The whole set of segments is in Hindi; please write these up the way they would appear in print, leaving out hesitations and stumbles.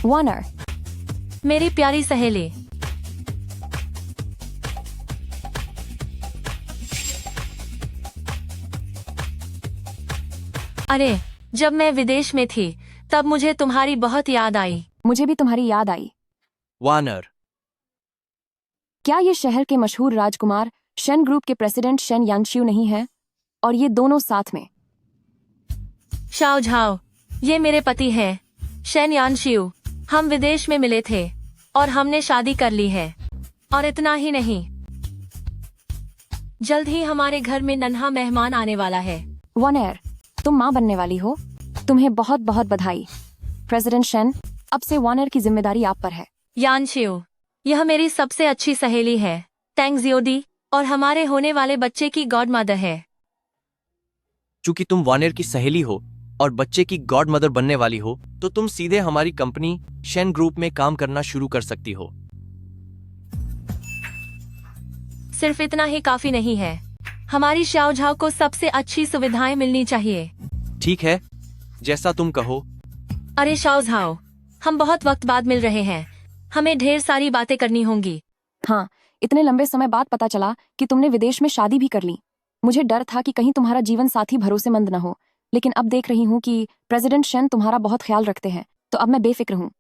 वॉर्नर, मेरी प्यारी सहेली। अरे, जब मैं विदेश में थी तब मुझे तुम्हारी बहुत याद आई। मुझे भी तुम्हारी याद आई। वानर, क्या ये शहर के मशहूर राजकुमार शेन ग्रुप के प्रेसिडेंट शेन यांगशियू नहीं है? और ये दोनों साथ में। शाओ झाओ, ये मेरे पति हैं, शेन यानशियू। हम विदेश में मिले थे और हमने शादी कर ली है। और इतना ही नहीं, जल्द ही हमारे घर में नन्हा मेहमान आने वाला है। वॉर्नर, तुम माँ बनने वाली हो। तुम्हें बहुत बहुत बधाई। प्रेसिडेंट शेन, अब से वॉर्नर की जिम्मेदारी आप पर है। यानशियू, यह मेरी सबसे अच्छी सहेली है, टैंग जियोडी, और हमारे होने वाले बच्चे की गॉड मदर है। चूंकि तुम वानर की सहेली हो और बच्चे की गॉड मदर बनने वाली हो, तो तुम सीधे हमारी कंपनी शेन ग्रुप में काम करना शुरू कर सकती हो। सिर्फ इतना ही काफी नहीं है, हमारी शाओ झाओ को सबसे अच्छी सुविधाएं मिलनी चाहिए। ठीक है, जैसा तुम कहो। अरे शाओ झाओ, हम बहुत वक्त बाद मिल रहे हैं, हमें ढेर सारी बातें करनी होंगी। हाँ, इतने लंबे समय बाद पता चला कि तुमने विदेश में शादी भी कर ली। मुझे डर था कि कहीं तुम्हारा जीवन साथी भरोसेमंद न हो, लेकिन अब देख रही हूँ कि प्रेसिडेंट शेन तुम्हारा बहुत ख्याल रखते हैं, तो अब मैं बेफिक्र हूँ।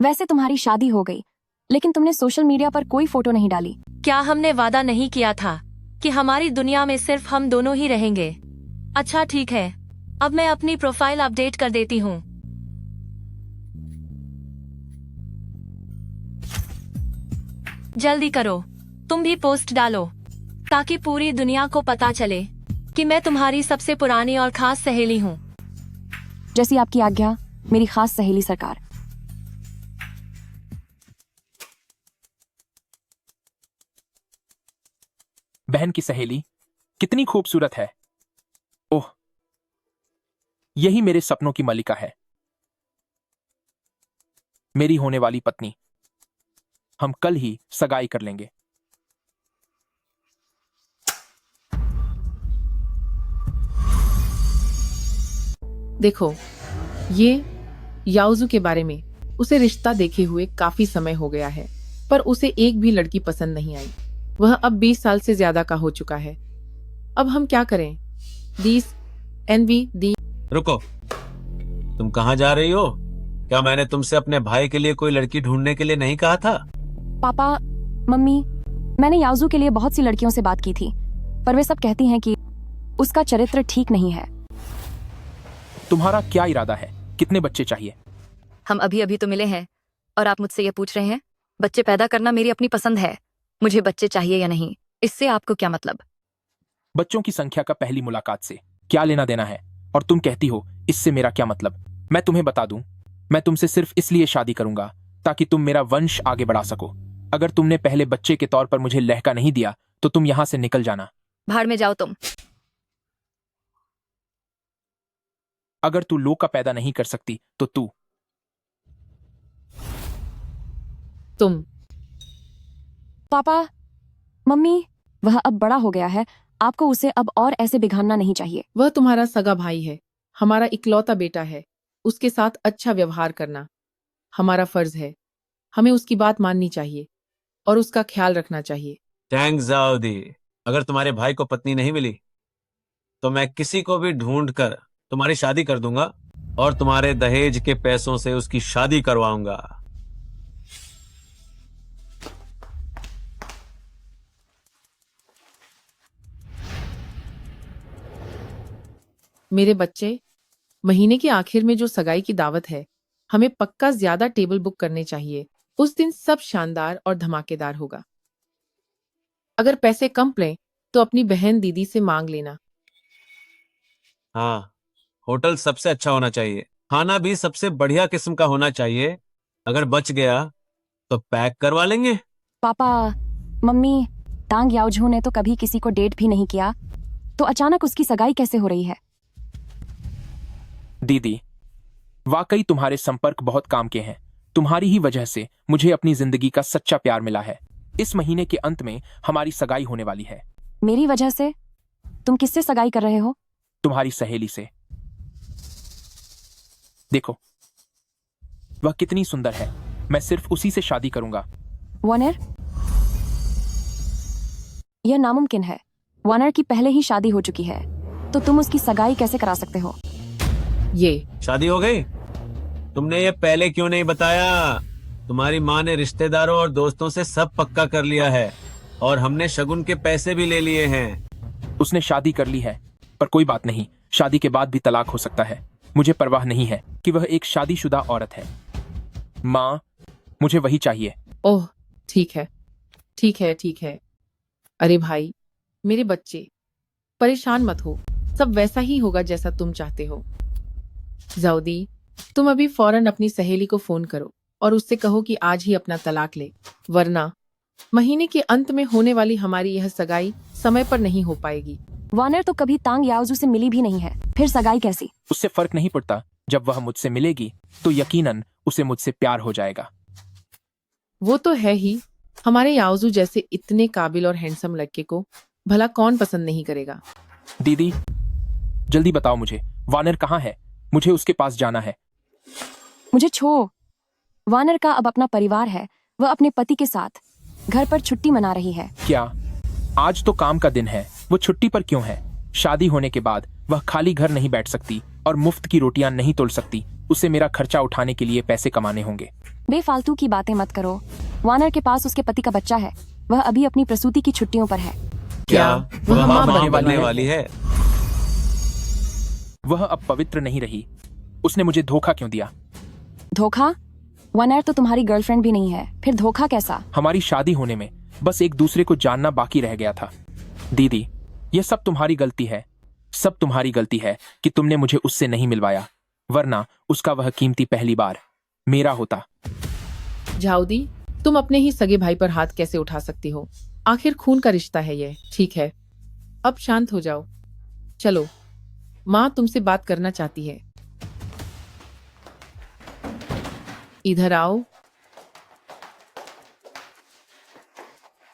वैसे तुम्हारी शादी हो गई, लेकिन तुमने सोशल मीडिया पर कोई फोटो नहीं डाली। क्या हमने वादा नहीं किया था कि हमारी दुनिया में सिर्फ हम दोनों ही रहेंगे? अच्छा ठीक है, अब मैं अपनी प्रोफाइल अपडेट कर देती हूँ। जल्दी करो, तुम भी पोस्ट डालो ताकि पूरी दुनिया को पता चले कि मैं तुम्हारी सबसे पुरानी और खास सहेली हूँ। जैसी आपकी आज्ञा, मेरी खास सहेली सरकार। बहन की सहेली कितनी खूबसूरत है। ओह, यही मेरे सपनों की मलिका है, मेरी होने वाली पत्नी। हम कल ही सगाई कर लेंगे। देखो, ये याओजू के बारे में। उसे रिश्ता देखे हुए काफी समय हो गया है, पर उसे एक भी लड़की पसंद नहीं आई। वह अब 20 साल से ज्यादा का हो चुका है। अब हम क्या करें? दी रुको, तुम कहाँ जा रही हो? क्या मैंने तुमसे अपने भाई के लिए कोई लड़की ढूंढने के लिए नहीं कहा था? पापा, मम्मी, मैंने याओजू के लिए बहुत सी लड़कियों से बात की थी, पर वे सब कहती हैं कि उसका चरित्र ठीक नहीं है। तुम्हारा क्या इरादा है? कितने बच्चे चाहिए? हम अभी अभी तो मिले हैं और आप मुझसे ये पूछ रहे हैं? बच्चे पैदा करना मेरी अपनी पसंद है, मुझे बच्चे चाहिए या नहीं, इससे आपको क्या मतलब? बच्चों की संख्या का पहली मुलाकात से क्या लेना देना है? और तुम कहती हो इससे मेरा क्या मतलब? मैं तुम्हें बता दूं, मैं तुमसे सिर्फ इसलिए शादी करूंगा ताकि तुम मेरा वंश आगे बढ़ा सको। अगर तुमने पहले बच्चे के तौर पर मुझे लहका नहीं दिया तो तुम यहां से निकल जाना। भाड़ में जाओ तुम। अगर तू लोका पैदा नहीं कर सकती तो तुम। पापा, मम्मी, वह अब बड़ा हो गया है, आपको उसे अब और ऐसे बिगाड़ना नहीं चाहिए। वह तुम्हारा सगा भाई है, हमारा इकलौता बेटा है। उसके साथ अच्छा व्यवहार करना हमारा फर्ज है। हमें उसकी बात माननी चाहिए और उसका ख्याल रखना चाहिए। टैंग जाओदी, अगर तुम्हारे भाई को पत्नी नहीं मिली तो मैं किसी को भी ढूंढ कर तुम्हारी शादी कर दूंगा और तुम्हारे दहेज के पैसों से उसकी शादी करवाऊंगा। मेरे बच्चे, महीने के आखिर में जो सगाई की दावत है, हमें पक्का ज्यादा टेबल बुक करने चाहिए। उस दिन सब शानदार और धमाकेदार होगा। अगर पैसे कम पड़े तो अपनी बहन दीदी से मांग लेना। हाँ, होटल सबसे अच्छा होना चाहिए, खाना भी सबसे बढ़िया किस्म का होना चाहिए। अगर बच गया तो पैक करवा लेंगे। पापा, मम्मी, तांग याओजू ने तो कभी किसी को डेट भी नहीं किया, तो अचानक उसकी सगाई कैसे हो रही है? दीदी, वाकई तुम्हारे संपर्क बहुत काम के हैं। तुम्हारी ही वजह से मुझे अपनी जिंदगी का सच्चा प्यार मिला है। इस महीने के अंत में हमारी सगाई होने वाली है। मेरी वजह से? तुम किससे सगाई कर रहे हो? तुम्हारी सहेली से। देखो, वह कितनी सुंदर है, मैं सिर्फ उसी से शादी करूंगा। वार्नर, यह नामुमकिन है। वार्नर की पहले ही शादी हो चुकी है, तो तुम उसकी सगाई कैसे करा सकते हो? ये शादी हो गई? तुमने ये पहले क्यों नहीं बताया? तुम्हारी माँ ने रिश्तेदारों और दोस्तों से सब पक्का कर लिया है और हमने शगुन के पैसे भी ले लिए हैं। उसने शादी कर ली है, पर कोई बात नहीं, शादी के बाद भी तलाक हो सकता है। मुझे परवाह नहीं है कि वह एक शादीशुदा औरत है। माँ, मुझे वही चाहिए। ओह, ठीक है, ठीक है, ठीक है। अरे भाई, मेरे बच्चे, परेशान मत हो, सब वैसा ही होगा जैसा तुम चाहते हो। जाउदी, तुम अभी फौरन अपनी सहेली को फोन करो और उससे कहो कि आज ही अपना तलाक ले, वरना महीने के अंत में होने वाली हमारी यह सगाई समय पर नहीं हो पाएगी। वार्नर तो कभी तांग याओजू से मिली भी नहीं है, फिर सगाई कैसी? उससे फर्क नहीं पड़ता, जब वह मुझसे मिलेगी तो यकीनन उसे मुझसे प्यार हो जाएगा। वो तो है ही, हमारे याओजू जैसे इतने काबिल और हैंडसम लड़के को भला कौन पसंद नहीं करेगा। दीदी, जल्दी बताओ मुझे, वार्नर कहाँ है? मुझे उसके पास जाना है। मुझे छो। वार्नर का अब अपना परिवार है, वह अपने पति के साथ घर पर छुट्टी मना रही है। क्या? आज तो काम का दिन है, वो छुट्टी पर क्यों है? शादी होने के बाद वह खाली घर नहीं बैठ सकती और मुफ्त की रोटियां नहीं तोड़ सकती। उसे मेरा खर्चा उठाने के लिए पैसे कमाने होंगे। बेफालतू की बातें मत करो। वार्नर के पास उसके पति का बच्चा है, वह अभी अपनी प्रसूति की छुट्टियों पर है। क्या वह माँ माँ बनने वाली है? वह अब पवित्र नहीं रही। उसने मुझे धोखा क्यों दिया? धोखा? वार्नर तो तुम्हारी गर्लफ्रेंड भी नहीं है, फिर धोखा कैसा? हमारी शादी होने में बस एक दूसरे को जानना बाकी रह गया था। दीदी, यह सब तुम्हारी गलती है, सब तुम्हारी गलती है कि तुमने मुझे उससे नहीं मिलवाया, वरना उसका वह कीमती पहली बार मेरा होता। जाउदी, तुम अपने ही सगे भाई पर हाथ कैसे उठा सकती हो? आखिर खून का रिश्ता है ये। ठीक है, अब शांत हो जाओ। चलो, माँ तुमसे बात करना चाहती है। इधर आओ।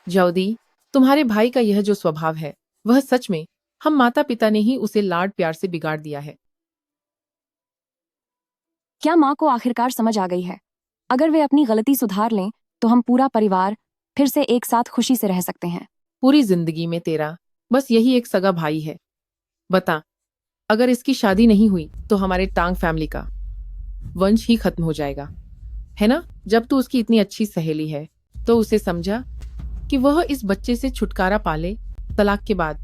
जाउदी, तुम्हारे भाई का यह जो स्वभाव है, वह सच में हम माता पिता ने ही उसे लाड प्यार से बिगाड़ दिया है। क्या माँ को आखिरकार समझ आ गई है? अगर वे अपनी गलती सुधार लें तो हम पूरा परिवार फिर से एक साथ खुशी से रह सकते हैं। पूरी जिंदगी में तेरा बस यही एक सगा भाई है। बता, अगर इसकी शादी नहीं हुई तो हमारे टांग फैमिली का वंश ही खत्म हो जाएगा, है ना? जब तू उसकी इतनी अच्छी सहेली है तो उसे समझा कि वह इस बच्चे से छुटकारा पाले। तलाक के बाद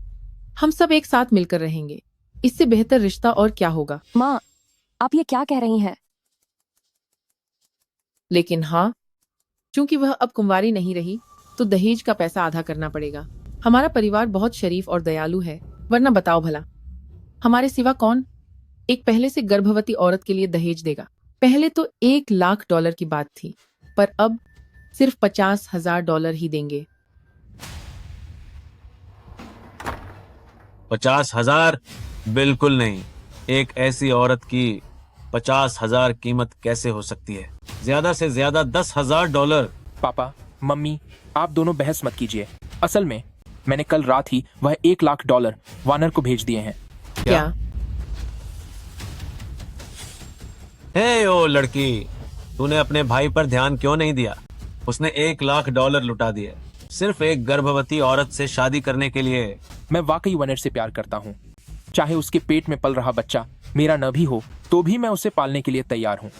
हम सब एक साथ मिलकर रहेंगे, इससे बेहतर रिश्ता और क्या होगा? माँ, आप ये क्या कह रही हैं? लेकिन हाँ, चूंकि वह अब कुंवारी नहीं रही तो दहेज का पैसा आधा करना पड़ेगा। हमारा परिवार बहुत शरीफ और दयालु है, वरना बताओ भला हमारे सिवा कौन एक पहले से गर्भवती औरत के लिए दहेज देगा? पहले तो $1,00,000 की बात थी, पर अब सिर्फ $50,000 ही देंगे। 50,000? बिल्कुल नहीं। एक ऐसी औरत की 50,000 कीमत कैसे हो सकती है? ज्यादा से ज्यादा $10,000। पापा, मम्मी, आप दोनों बहस मत कीजिए। असल में मैंने कल रात ही वह $1,00,000 वार्नर को भेज दिए हैं। क्या? हे ओ लड़की, तूने अपने भाई पर ध्यान क्यों नहीं दिया? उसने $1,00,000 लुटा दिए सिर्फ एक गर्भवती औरत से शादी करने के लिए। मैं वाकई वार्नर से प्यार करता हूँ। चाहे उसके पेट में पल रहा बच्चा मेरा न भी हो तो भी मैं उसे पालने के लिए तैयार हूँ।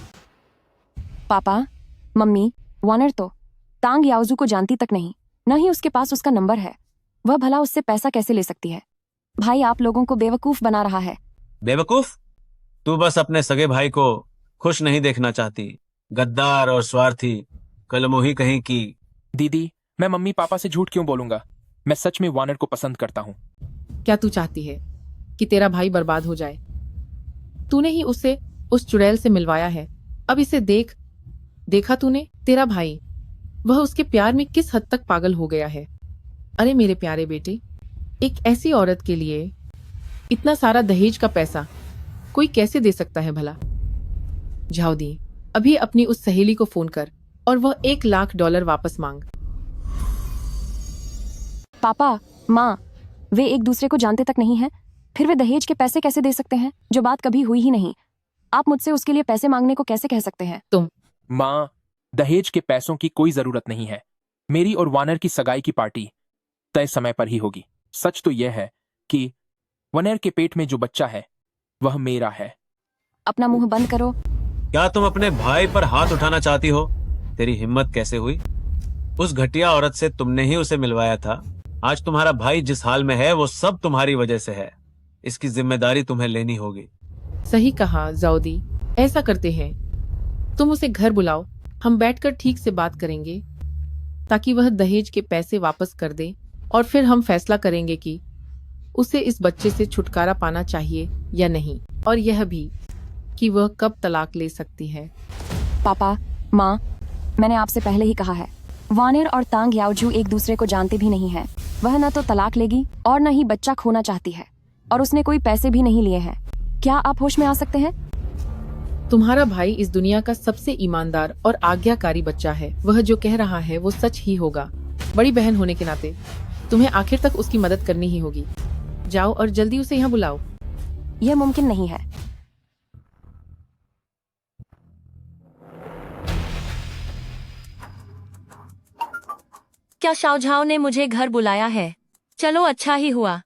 पापा, मम्मी, वार्नर तो तांग याओजू को जानती तक नहीं, न ही उसके पास उसका नंबर है। वह भला उससे पैसा कैसे ले सकती है? भाई आप लोगों को बेवकूफ बना रहा है। बेवकूफ? तू बस अपने सगे भाई को खुश नहीं देखना चाहती। गद्दार और स्वार्थी कलमुही कहीं की। दीदी, मैं मम्मी पापा से झूठ क्यों बोलूंगा? मैं सच में वार्नर को पसंद करता हूँ। क्या तू चाहती है कि तेरा भाई बर्बाद हो जाए? तूने ही उसे उस चुड़ैल से मिलवाया है। अब इसे देखा तूने? तेरा भाई, वह उसके प्यार में किस हद तक पागल हो गया है। अरे मेरे प्यारे बेटे, एक ऐसी औरत के लिए इतना सारा दहेज का पैसा कोई कैसे दे सकता है भला? जाओदी, अभी अपनी उस सहेली को फोन कर और वह $1,00,000 वापस मांग। पापा, माँ, वे एक दूसरे को जानते तक नहीं हैं, फिर वे दहेज के पैसे कैसे दे सकते हैं, जो बात कभी हुई ही नहीं? आप मुझसे उसके लिए पैसे मांगने को कैसे कह सकते हैं? माँ, दहेज के पैसों की कोई जरूरत नहीं है। मेरी और वानर की सगाई की पार्टी तय समय पर ही होगी। सच तो यह है कि वानर के पेट में जो बच्चा है वह मेरा है। अपना मुंह बंद करो। क्या तुम अपने भाई पर हाथ उठाना चाहती हो? तेरी हिम्मत कैसे हुई? उस घटिया औरत से तुमने ही उसे मिलवाया था। आज तुम्हारा भाई जिस हाल में है वो सब तुम्हारी वजह से है। इसकी जिम्मेदारी तुम्हें लेनी होगी। सही कहा जाउदी, ऐसा करते हैं, तुम उसे घर बुलाओ, हम बैठकर ठीक से बात करेंगे ताकि वह दहेज के पैसे वापस कर दे, और फिर हम फैसला करेंगे कि उसे इस बच्चे से छुटकारा पाना चाहिए या नहीं, और यह भी कि वह कब तलाक ले सकती है। पापा, माँ, मैंने आपसे पहले ही कहा है, वानर और तांग याओजू एक दूसरे को जानते भी नहीं हैं। वह न तो तलाक लेगी और न ही बच्चा खोना चाहती है, और उसने कोई पैसे भी नहीं लिए हैं। क्या आप होश में आ सकते हैं? तुम्हारा भाई इस दुनिया का सबसे ईमानदार और आज्ञाकारी बच्चा है। वह जो कह रहा है वो सच ही होगा। बड़ी बहन होने के नाते तुम्हें आखिर तक उसकी मदद करनी ही होगी। जाओ और जल्दी उसे यहाँ बुलाओ। यह मुमकिन नहीं है। क्या शाओझाओ ने मुझे घर बुलाया है? चलो अच्छा ही हुआ।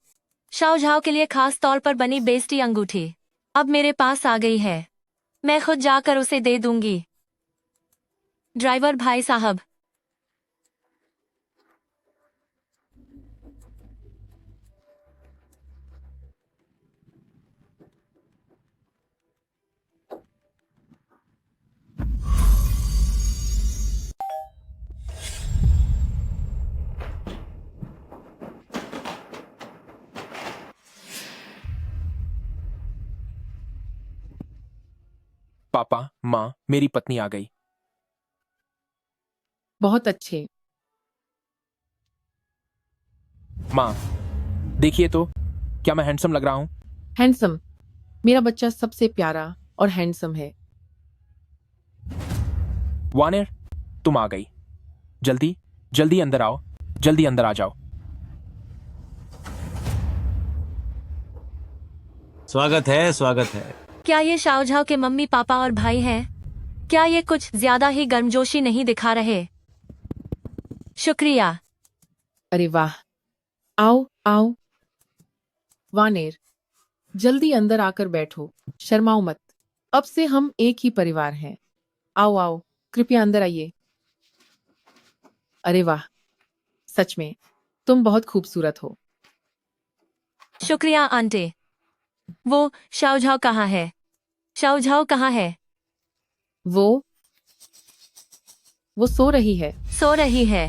शाओझाओ के लिए खास तौर पर बनी बेस्टी अंगूठी अब मेरे पास आ गई है। मैं खुद जाकर उसे दे दूंगी। ड्राइवर भाई साहब, पापा, माँ, मेरी पत्नी आ गई। बहुत अच्छे। माँ, देखिए तो, क्या मैं हैंडसम लग रहा हूँ? हैंडसम? मेरा बच्चा सबसे प्यारा और हैंडसम है। वानर, तुम आ गई। जल्दी जल्दी अंदर आओ, जल्दी अंदर आ जाओ। स्वागत है, स्वागत है। क्या ये शाओझाओ के मम्मी पापा और भाई हैं? क्या ये कुछ ज्यादा ही गर्मजोशी नहीं दिखा रहे? शुक्रिया। अरे वाह, आओ आओ। वानेर, जल्दी अंदर आकर बैठो, शर्माओ मत। अब से हम एक ही परिवार हैं। आओ आओ, कृपया अंदर आइए। अरे वाह, सच में तुम बहुत खूबसूरत हो। शुक्रिया आंटी। वो शाओझाओ कहाँ है? शाओझाओ कहाँ है? वो सो रही है। सो रही है।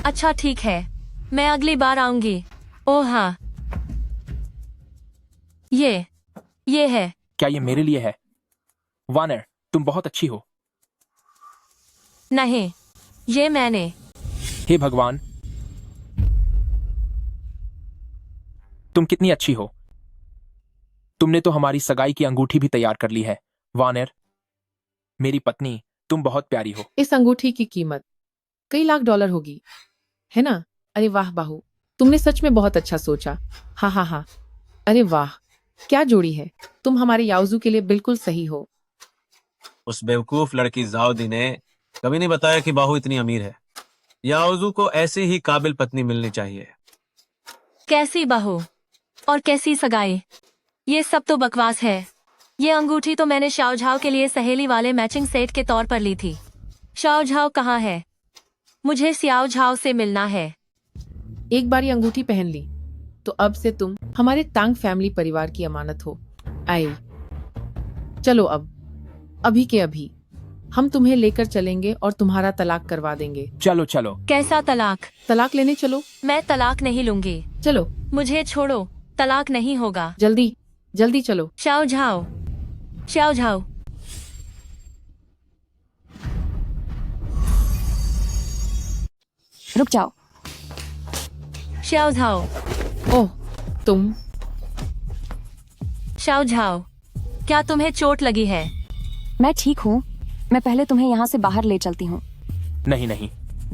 अच्छा ठीक है, मैं अगली बार आऊंगी। ओह हाँ, ये है। क्या ये मेरे लिए है? वानर, तुम बहुत अच्छी हो। नहीं, ये मैंने। हे भगवान, तुम कितनी अच्छी हो। तुमने तो हमारी सगाई की अंगूठी भी तैयार कर ली है। वानर, मेरी पत्नी, तुम बहुत प्यारी हो। इस अंगूठी की कीमत कई लाख डॉलर होगी, है ना? अरे वाह बाहू, तुमने सच में बहुत अच्छा सोचा। हाँ हाँ हाँ, अरे वाह, क्या जोड़ी है। तुम हमारे याओजू के लिए बिल्कुल सही हो। उस बेवकूफ लड़की जाओदी ने कभी नहीं बताया कि बाहू इतनी अमीर है। याओजू को ऐसी ही काबिल पत्नी मिलनी चाहिए। कैसी बहू और कैसी सगाई, ये सब तो बकवास है। ये अंगूठी तो मैंने शाओझाओ के लिए सहेली वाले मैचिंग सेट के तौर पर ली थी। शाओझाओ कहाँ है? मुझे शाओझाओ से मिलना है। एक बार ये अंगूठी पहन ली तो अब से तुम हमारे तांग फैमिली परिवार की अमानत हो। आए, चलो अब अभी के अभी हम तुम्हें लेकर चलेंगे और तुम्हारा तलाक करवा देंगे। चलो चलो। कैसा तलाक? तलाक लेने चलो। मैं तलाक नहीं लूंगी। चलो मुझे छोड़ो, तलाक नहीं होगा। जल्दी जल्दी चलो। शाओझाओ, शाओझाओ। रुक जाओ। शाओझाओ, ओह, तुम। शाओझाओ, क्या तुम्हें चोट लगी है? मैं ठीक हूँ। मैं पहले तुम्हें यहाँ से बाहर ले चलती हूँ। नहीं नहीं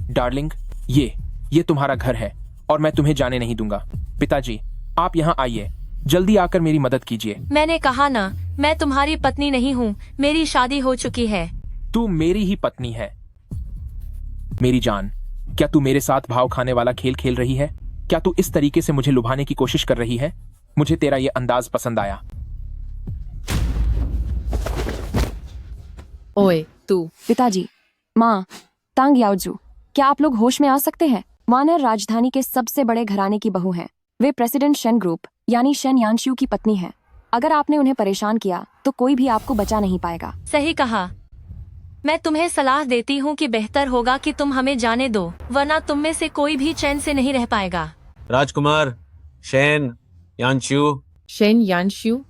डार्लिंग, ये तुम्हारा घर है और मैं तुम्हें जाने नहीं दूंगा। पिताजी, आप यहाँ आइए, जल्दी आकर मेरी मदद कीजिए। मैंने कहा ना, मैं तुम्हारी पत्नी नहीं हूँ। मेरी शादी हो चुकी है। तू मेरी ही पत्नी है। मेरी जान, क्या तू मेरे साथ भाव खाने वाला खेल खेल रही है? क्या तू इस तरीके से मुझे लुभाने की कोशिश कर रही है? मुझे तेरा ये अंदाज पसंद आया। ओए तू। पिताजी, माँ, तांग याओजू, क्या आप लोग होश में आ सकते हैं? वानर राजधानी के सबसे बड़े घराने की बहू हैं। वे प्रेसिडेंट शेन ग्रुप यानी शेन यानशिू की पत्नी हैं। अगर आपने उन्हें परेशान किया तो कोई भी आपको बचा नहीं पाएगा। सही कहा। मैं तुम्हें सलाह देती हूँ कि बेहतर होगा कि तुम हमें जाने दो, वरना तुम में से कोई भी चैन से नहीं रह पाएगा। राजकुमार शेन यानशू, शेन यानशिू,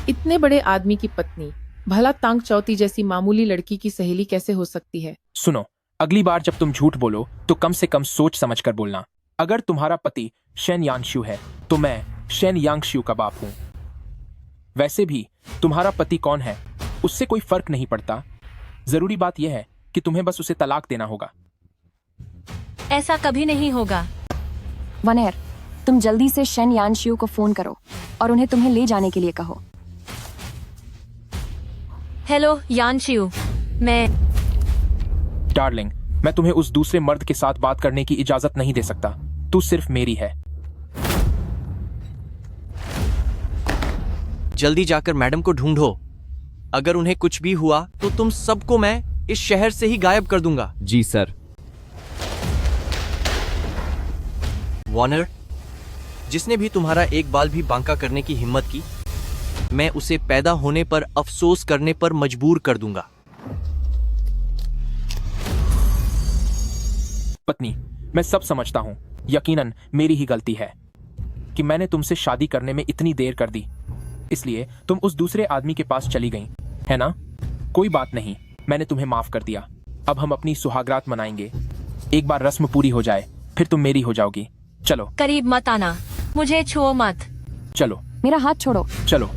इतने बड़े आदमी की पत्नी भला तांग चौती जैसी मामूली लड़की की सहेली कैसे हो सकती है? सुनो, अगली बार जब तुम झूठ बोलो तो कम से कम सोच समझ कर बोलना। अगर तुम्हारा पति शेन यानशू है तो मैं शेन यांगशू का बाप हूं। वैसे भी तुम्हारा पति कौन है उससे कोई फर्क नहीं पड़ता। जरूरी बात यह है कि तुम्हें बस उसे तलाक देना होगा। ऐसा कभी नहीं होगा। वनेर, तुम जल्दी से शेन यानशिू को फोन करो और उन्हें तुम्हें ले जाने के लिए कहो। हेलो यानशिऊ, मैं डार्लिंग, मैं तुम्हें उस दूसरे मर्द के साथ बात करने की इजाजत नहीं दे सकता। तू सिर्फ मेरी है। जल्दी जाकर मैडम को ढूंढो। अगर उन्हें कुछ भी हुआ तो तुम सबको मैं इस शहर से ही गायब कर दूंगा। जी सर। वॉर्नर, जिसने भी तुम्हारा एक बाल भी बांका करने की हिम्मत की, मैं उसे पैदा होने पर अफसोस करने पर मजबूर कर दूंगा। पत्नी, मैं सब समझता हूं। यकीनन मेरी ही गलती है कि मैंने तुमसे शादी करने में इतनी देर कर दी, इसलिए तुम उस दूसरे आदमी के पास चली गई, है ना? कोई बात नहीं, मैंने तुम्हें माफ कर दिया। अब हम अपनी सुहागरात मनाएंगे। एक बार रस्म पूरी हो जाए फिर तुम मेरी हो जाओगी। चलो। करीब मत आना, मुझे छुओ मत। चलो। मेरा हाथ छोड़ो। चलो।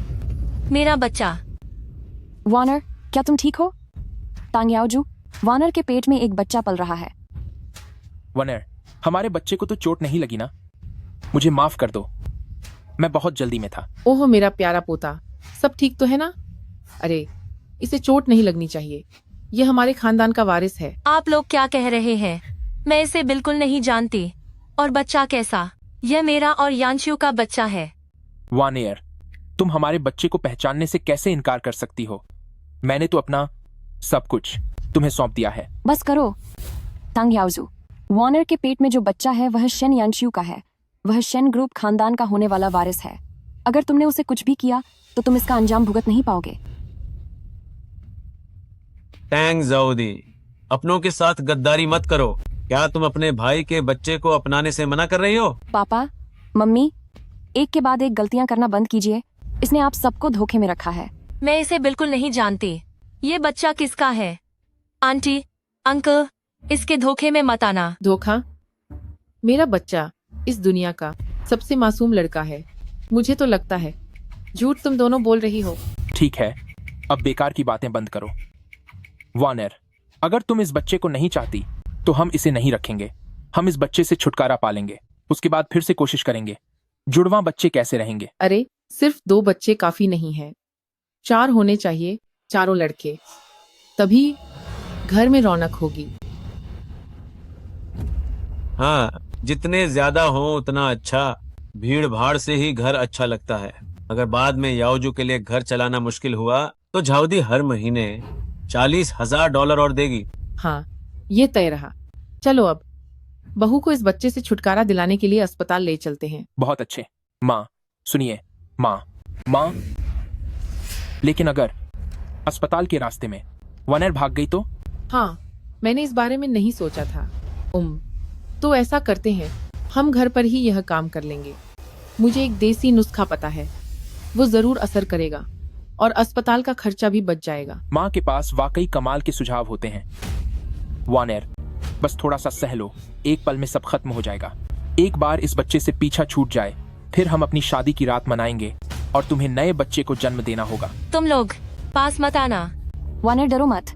मेरा बच्चा। वानर, क्या तुम ठीक हो? तांग याओजू, वानर के पेट में एक बच्चा पल रहा है। वनर, हमारे बच्चे को तो चोट नहीं लगी ना? मुझे माफ कर दो, मैं बहुत जल्दी में था। ओह मेरा प्यारा पोता, सब ठीक तो है ना? अरे, इसे चोट नहीं लगनी चाहिए। ये हमारे खानदान का वारिस है। आप लोग क्या कह रहे हैं? मैं इसे बिल्कुल नहीं जानती। और बच्चा कैसा? यह मेरा और यानशिऊ का बच्चा है। वानेयर, तुम हमारे बच्चे को पहचानने से कैसे इनकार कर सकती हो? मैंने तो अपना सब कुछ तुम्हें सौंप दिया है। बस करो। तांग याओजू, वानर के पेट में जो बच्चा है वह शेन यानशिऊ का है। वह शेन ग्रुप खानदान का होने वाला वारिस है। अगर तुमने उसे कुछ भी किया तो तुम इसका अंजाम भुगत नहीं पाओगे। टैंग जाओदी, अपनों के साथ गद्दारी मत करो। क्या तुम अपने भाई के बच्चे को अपनाने से मना कर रही हो? पापा, मम्मी, एक के बाद एक गलतियां करना बंद कीजिए। इसने आप सबको धोखे में रखा है। मैं इसे बिल्कुल नहीं जानती। ये बच्चा किसका है? आंटी, अंकल, इसके धोखे में मत आना। धोखा? मेरा बच्चा इस दुनिया का सबसे मासूम लड़का है। मुझे तो लगता है झूठ तुम दोनों बोल रही हो। ठीक है, अब बेकार की बातें बंद करो। वानर, अगर तुम इस बच्चे को नहीं चाहती तो हम इसे नहीं रखेंगे। हम इस बच्चे से छुटकारा पालेंगे, उसके बाद फिर से कोशिश करेंगे। जुड़वा बच्चे कैसे रहेंगे? अरे, सिर्फ 2 बच्चे काफी नहीं है, 4 होने चाहिए, चारों लड़के। तभी घर में रौनक होगी। हाँ, जितने ज्यादा हो उतना अच्छा। भीड़ भाड़ से ही घर अच्छा लगता है। अगर बाद में याओजू के लिए घर चलाना मुश्किल हुआ तो झाउदी हर महीने $40,000 और देगी। हाँ, ये तय रहा। चलो अब बहू को इस बच्चे से छुटकारा दिलाने के लिए अस्पताल ले चलते हैं। बहुत अच्छे। माँ, सुनिए। माँ, लेकिन अगर अस्पताल के रास्ते में वनर भाग गई तो? हाँ, मैंने इस बारे में नहीं सोचा था। तो ऐसा करते हैं, हम घर पर ही यह काम कर लेंगे। मुझे एक देसी नुस्खा पता है, वो जरूर असर करेगा और अस्पताल का खर्चा भी बच जाएगा। माँ के पास वाकई कमाल के सुझाव होते हैं। वानेर, बस थोड़ा सा सह लो, एक पल में सब खत्म हो जाएगा। एक बार इस बच्चे से पीछा छूट जाए फिर हम अपनी शादी की रात मनाएंगे और तुम्हें नए बच्चे को जन्म देना होगा। तुम लोग पास मत आना। वानर, डरो मत।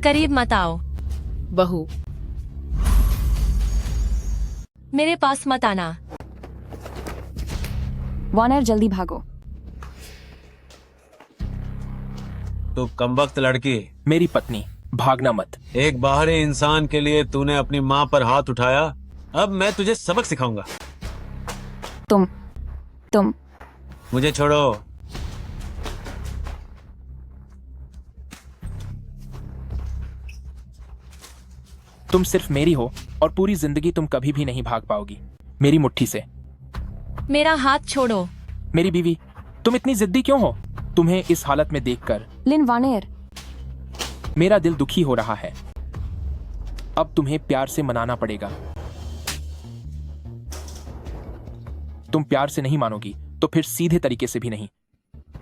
करीब मत आओ। बहू, मेरे पास मत आना। वानर, जल्दी भागो। तो कमबख्त लड़की, मेरी पत्नी, भागना मत। एक बाहरी इंसान के लिए तूने अपनी माँ पर हाथ उठाया, अब मैं तुझे सबक सिखाऊंगा। तुम मुझे छोड़ो। तुम सिर्फ मेरी हो और पूरी जिंदगी तुम कभी भी नहीं भाग पाओगी मेरी मुट्ठी से। मेरा हाथ छोड़ो। मेरी बीवी, तुम इतनी जिद्दी क्यों हो? तुम्हें इस हालत में देखकर लिन वानेर, मेरा दिल दुखी हो रहा है। अब तुम्हें प्यार से मनाना पड़ेगा। तुम प्यार से नहीं मानोगी तो फिर सीधे तरीके से भी नहीं।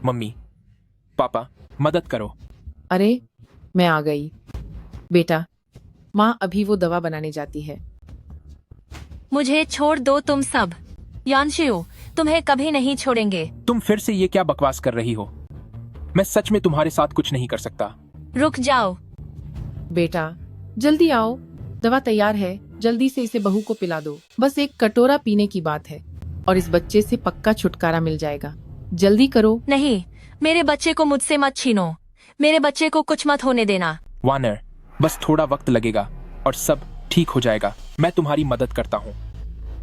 मम्मी, पापा, मदद करो। अरे मैं आ गई। बेटा, माँ अभी वो दवा बनाने जाती है। मुझे छोड़ दो तुम सब। यानशियो, तुम्हें कभी नहीं छोड़ेंगे। तुम फिर से ये क्या बकवास कर रही हो? मैं सच में तुम्हारे साथ कुछ नहीं कर सकता। रुक जाओ। बेटा जल्दी आओ, दवा तैयार है, जल्दी से इसे बहू को पिला दो। बस एक कटोरा पीने की बात है और इस बच्चे से पक्का छुटकारा मिल जाएगा। जल्दी करो। नहीं, मेरे बच्चे को मुझसे मत छीनो। मेरे बच्चे को कुछ मत होने देना। वानर, बस थोड़ा वक्त लगेगा और सब ठीक हो जाएगा। मैं तुम्हारी मदद करता हूँ।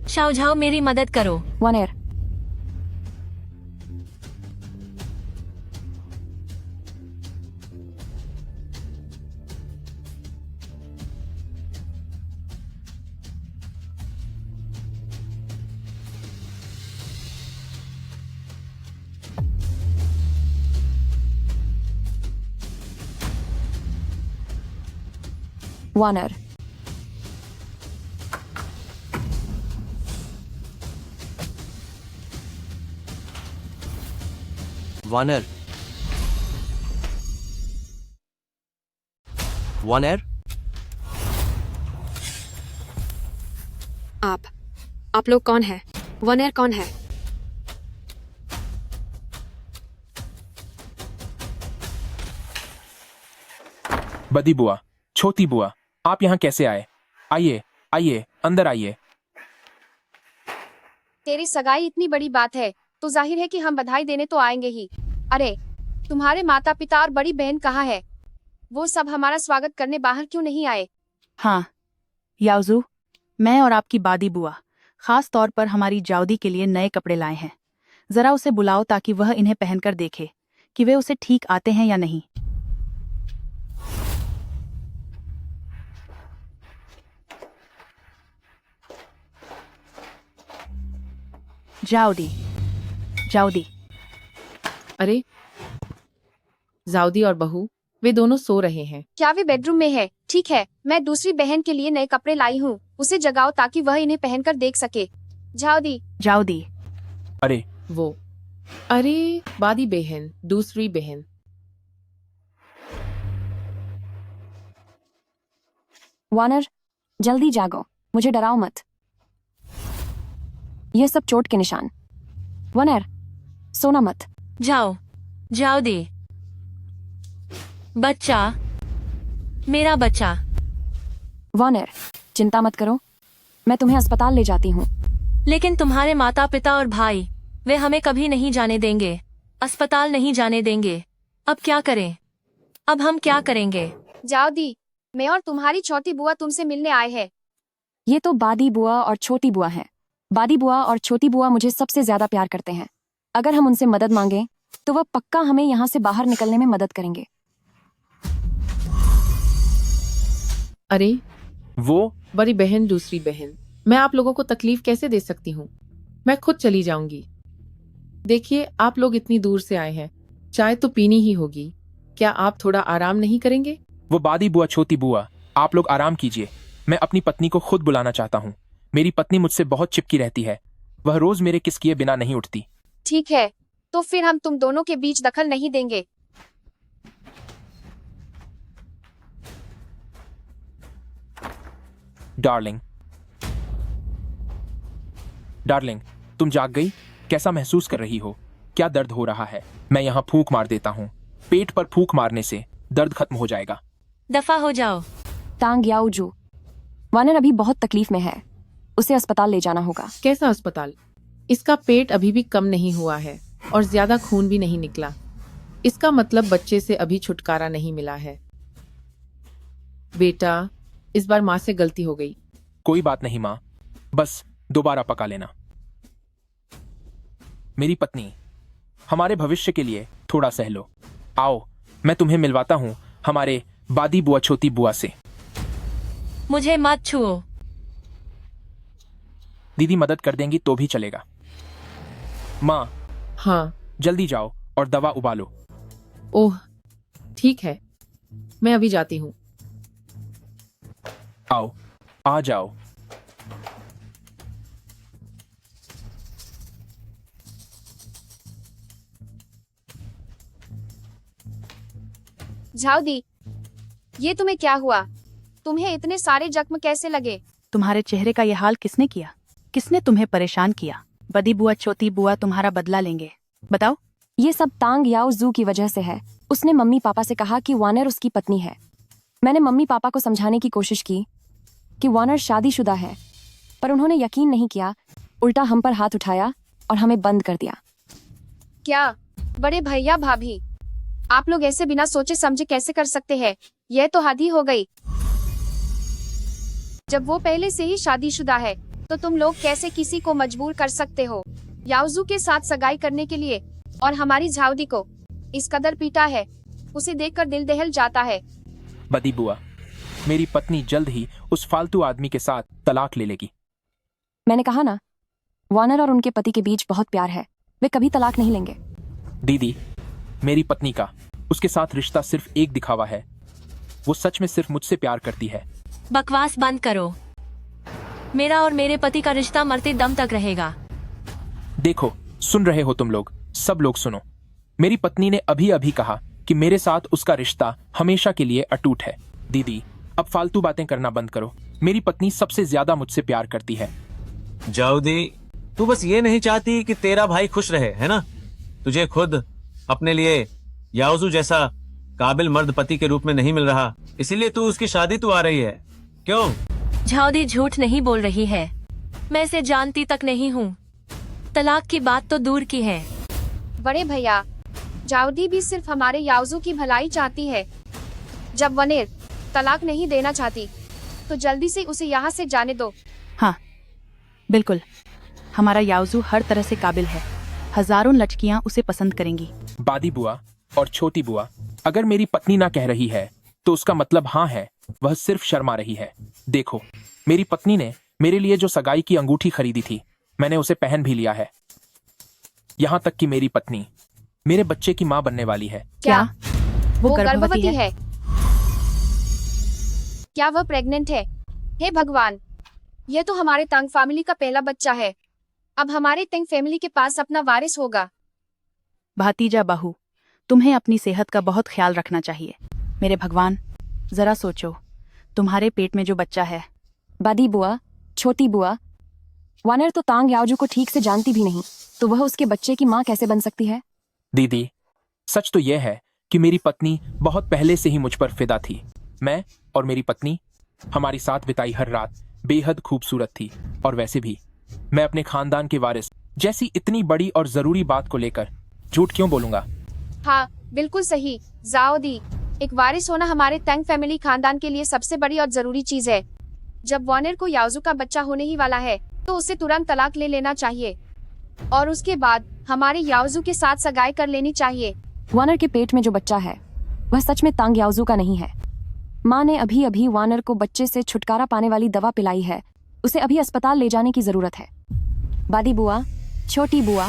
शाओझाओ, मेरी मदद करो। वानेर, वानर, वानर, वानर, आप लोग कौन है? वनेर कौन है? बदी बुआ, छोटी बुआ, आप यहाँ कैसे आए? आइए आइए, अंदर आइए। तेरी सगाई इतनी बड़ी बात है तो जाहिर है कि हम बधाई देने तो आएंगे ही। अरे, तुम्हारे माता पिता और बड़ी बहन कहाँ है? वो सब हमारा स्वागत करने बाहर क्यों नहीं आए? हाँ याओजू, मैं और आपकी बादी बुआ खास तौर पर हमारी जाउदी के लिए नए कपड़े लाए हैं। जरा उसे बुलाओ ताकि वह इन्हें पहनकर देखे कि वे उसे ठीक आते हैं या नहीं। जाउदी, जाउदी। अरे जाउदी और बहू, वे दोनों सो रहे हैं। क्या वे बेडरूम में है? ठीक है, मैं दूसरी बहन के लिए नए कपड़े लाई हूँ, उसे जगाओ ताकि वह इन्हें पहनकर देख सके। जाउदी। जाउदी। अरे वो, अरे बादी बहन, दूसरी बहन। वानर, जल्दी जागो, मुझे डराओ मत। यह सब चोट के निशान। वानर, सोना मत। जाओ, जाओ दे। बच्चा, मेरा बच्चा। वानर, चिंता मत करो, मैं तुम्हें अस्पताल ले जाती हूँ। लेकिन तुम्हारे माता पिता और भाई, वे हमें कभी नहीं जाने देंगे। अस्पताल नहीं जाने देंगे। अब क्या करें? अब हम क्या करेंगे? जाउदी, मैं और तुम्हारी छोटी बुआ तुमसे मिलने आए हैं। ये तो बादी बुआ और छोटी बुआ हैं। बादी बुआ और छोटी बुआ मुझे सबसे ज्यादा प्यार करते हैं। अगर हम उनसे मदद मांगे तो वह पक्का हमें यहाँ से बाहर निकलने में मदद करेंगे। अरे वो, बड़ी बहन, दूसरी बहन, मैं आप लोगों को तकलीफ कैसे दे सकती हूँ? मैं खुद चली जाऊंगी। देखिए, आप लोग इतनी दूर से आए हैं, चाय तो पीनी ही होगी। क्या आप थोड़ा आराम नहीं करेंगे? वो बादी बुआ, छोटी बुआ, आप लोग आराम कीजिए। मैं अपनी पत्नी को खुद बुलाना चाहता हूँ। मेरी पत्नी मुझसे बहुत चिपकी रहती है। वह रोज मेरे किस किए बिना नहीं उठती। ठीक है, तो फिर हम तुम दोनों के बीच दखल नहीं देंगे। डार्लिंग, डार्लिंग, तुम जाग गई? कैसा महसूस कर रही हो? क्या दर्द हो रहा है? मैं यहाँ फूंक मार देता हूँ। पेट पर फूंक मारने से दर्द खत्म हो जाएगा। दफा हो जाओ। तांग याओजू, वानर अभी बहुत तकलीफ में है, उसे अस्पताल ले जाना होगा। कैसा अस्पताल? इसका पेट अभी भी कम नहीं हुआ है और ज्यादा खून भी नहीं निकला। इसका मतलब बच्चे से अभी छुटकारा नहीं मिला है। बेटा, इस बार माँ से गलती हो गई। कोई बात नहीं माँ, बस दोबारा पका लेना। मेरी पत्नी, हमारे भविष्य के लिए थोड़ा सह लो। आओ, मैं तुम्हें मिलवाता हूँ हमारे बादी बुआ छोटी बुआ से। मुझे मत छुओ। दीदी मदद कर देंगी तो भी चलेगा। माँ, हाँ। जल्दी जाओ और दवा उबालो। ओह, ठीक है, मैं अभी जाती हूँ। आओ, आ जाओ। झाउदी, ये तुम्हें क्या हुआ? तुम्हें इतने सारे जख्म कैसे लगे? तुम्हारे चेहरे का यह हाल किसने किया? किसने तुम्हें परेशान किया? बदी बुआ छोटी बुआ तुम्हारा बदला लेंगे। बताओ। ये सब तांग याओ जू की वजह से है। उसने मम्मी पापा से कहा कि वानर उसकी पत्नी है। मैंने मम्मी पापा को समझाने की कोशिश की कि वानर शादीशुदा है, पर उन्होंने यकीन नहीं किया। उल्टा हम पर हाथ उठाया और हमें बंद कर दिया। क्या बड़े भैया भाभी, आप लोग ऐसे बिना सोचे समझे कैसे कर सकते हैं? यह तो हद ही हो गई। जब वो पहले से ही शादीशुदा है तो तुम लोग कैसे किसी को मजबूर कर सकते हो याओजू के साथ सगाई करने के लिए? और हमारी झाउदी को इस कदर पीटा है, उसे देखकर दिल दहल जाता है। बदी बुआ, मेरी पत्नी जल्द ही उस फालतू आदमी के साथ तलाक ले लेगी। मैंने कहा ना, वानर और उनके पति के बीच बहुत प्यार है। वे कभी तलाक नहीं लेंगे। दीदी, मेरी पत्नी का उसके साथ रिश्ता सिर्फ एक दिखावा है। वो सच में सिर्फ मुझसे प्यार करती है। बकवास बंद करो। मेरा और मेरे पति का रिश्ता मरते दम तक रहेगा। देखो, सुन रहे हो तुम लोग? सब लोग सुनो। मेरी पत्नी ने अभी अभी कहा कि मेरे साथ उसका रिश्ता हमेशा के लिए अटूट है। दीदी, अब फालतू बातें करना बंद करो। मेरी पत्नी सबसे ज्यादा मुझसे प्यार करती है। जाऊदी, तू बस ये नहीं चाहती कि तेरा भाई खुश रहे, है ना? तुझे खुद अपने लिए याओजू जैसा काबिल मर्द पति के रूप में नहीं मिल रहा, इसीलिए तू उसकी शादी तू आ रही है। क्यों? झाउदी झूठ नहीं बोल रही है। मैं इसे जानती तक नहीं हूँ। तलाक की बात तो दूर की है। बड़े भैया, जाउदी भी सिर्फ हमारे याओजू की भलाई चाहती है। जब वनेर तलाक नहीं देना चाहती तो जल्दी से उसे यहाँ से जाने दो। हाँ, बिल्कुल। हमारा याओजू हर तरह से काबिल है। हजारों लड़कियां उसे पसंद करेंगी। बादी बुआ और छोटी बुआ, अगर मेरी पत्नी ना कह रही है तो उसका मतलब हाँ है। वह सिर्फ शर्मा रही है। देखो, मेरी पत्नी ने मेरे लिए जो सगाई की अंगूठी खरीदी थी, मैंने उसे पहन भी लिया है। यहाँ तक कि मेरी पत्नी मेरे बच्चे की माँ बनने वाली है। क्या वो गर्भवती है? क्या वह प्रेग्नेंट है? हे भगवान, यह तो हमारे तंग फैमिली का पहला बच्चा है। अब हमारे तंग फैमिली के पास अपना वारिस होगा। भातीजा बहू, तुम्हें अपनी सेहत का बहुत ख्याल रखना चाहिए। मेरे भगवान, जरा सोचो, तुम्हारे पेट में जो बच्चा है। बादी बुआ, छोटी बुआ, वानर तो तांग याओजू को ठीक से जानती भी नहीं, तो वह उसके बच्चे की माँ कैसे बन सकती है? दीदी, सच तो यह है कि मेरी पत्नी बहुत पहले से ही मुझ पर फिदा थी। मैं और मेरी पत्नी, हमारी साथ बिताई हर रात बेहद खूबसूरत थी। और वैसे भी मैं अपने खानदान के वारिस जैसी इतनी बड़ी और जरूरी बात को लेकर झूठ क्यों बोलूंगा? हाँ, बिल्कुल सही जाओदी। एक वारिस होना हमारे तंग फैमिली खानदान के लिए सबसे बड़ी और जरूरी चीज है। जब वानर को याओजू का बच्चा होने ही वाला है तो उसे तुरंत तलाक ले लेना चाहिए और उसके बाद हमारे याओजू के साथ सगाई कर लेनी चाहिए। वानर के पेट में जो बच्चा है वह सच में तांग याओजू का नहीं है। माँ ने अभी अभी वानर को बच्चे से छुटकारा पाने वाली दवा पिलाई है। उसे अभी अस्पताल ले जाने की जरूरत है। बादी बुआ, छोटी बुआ,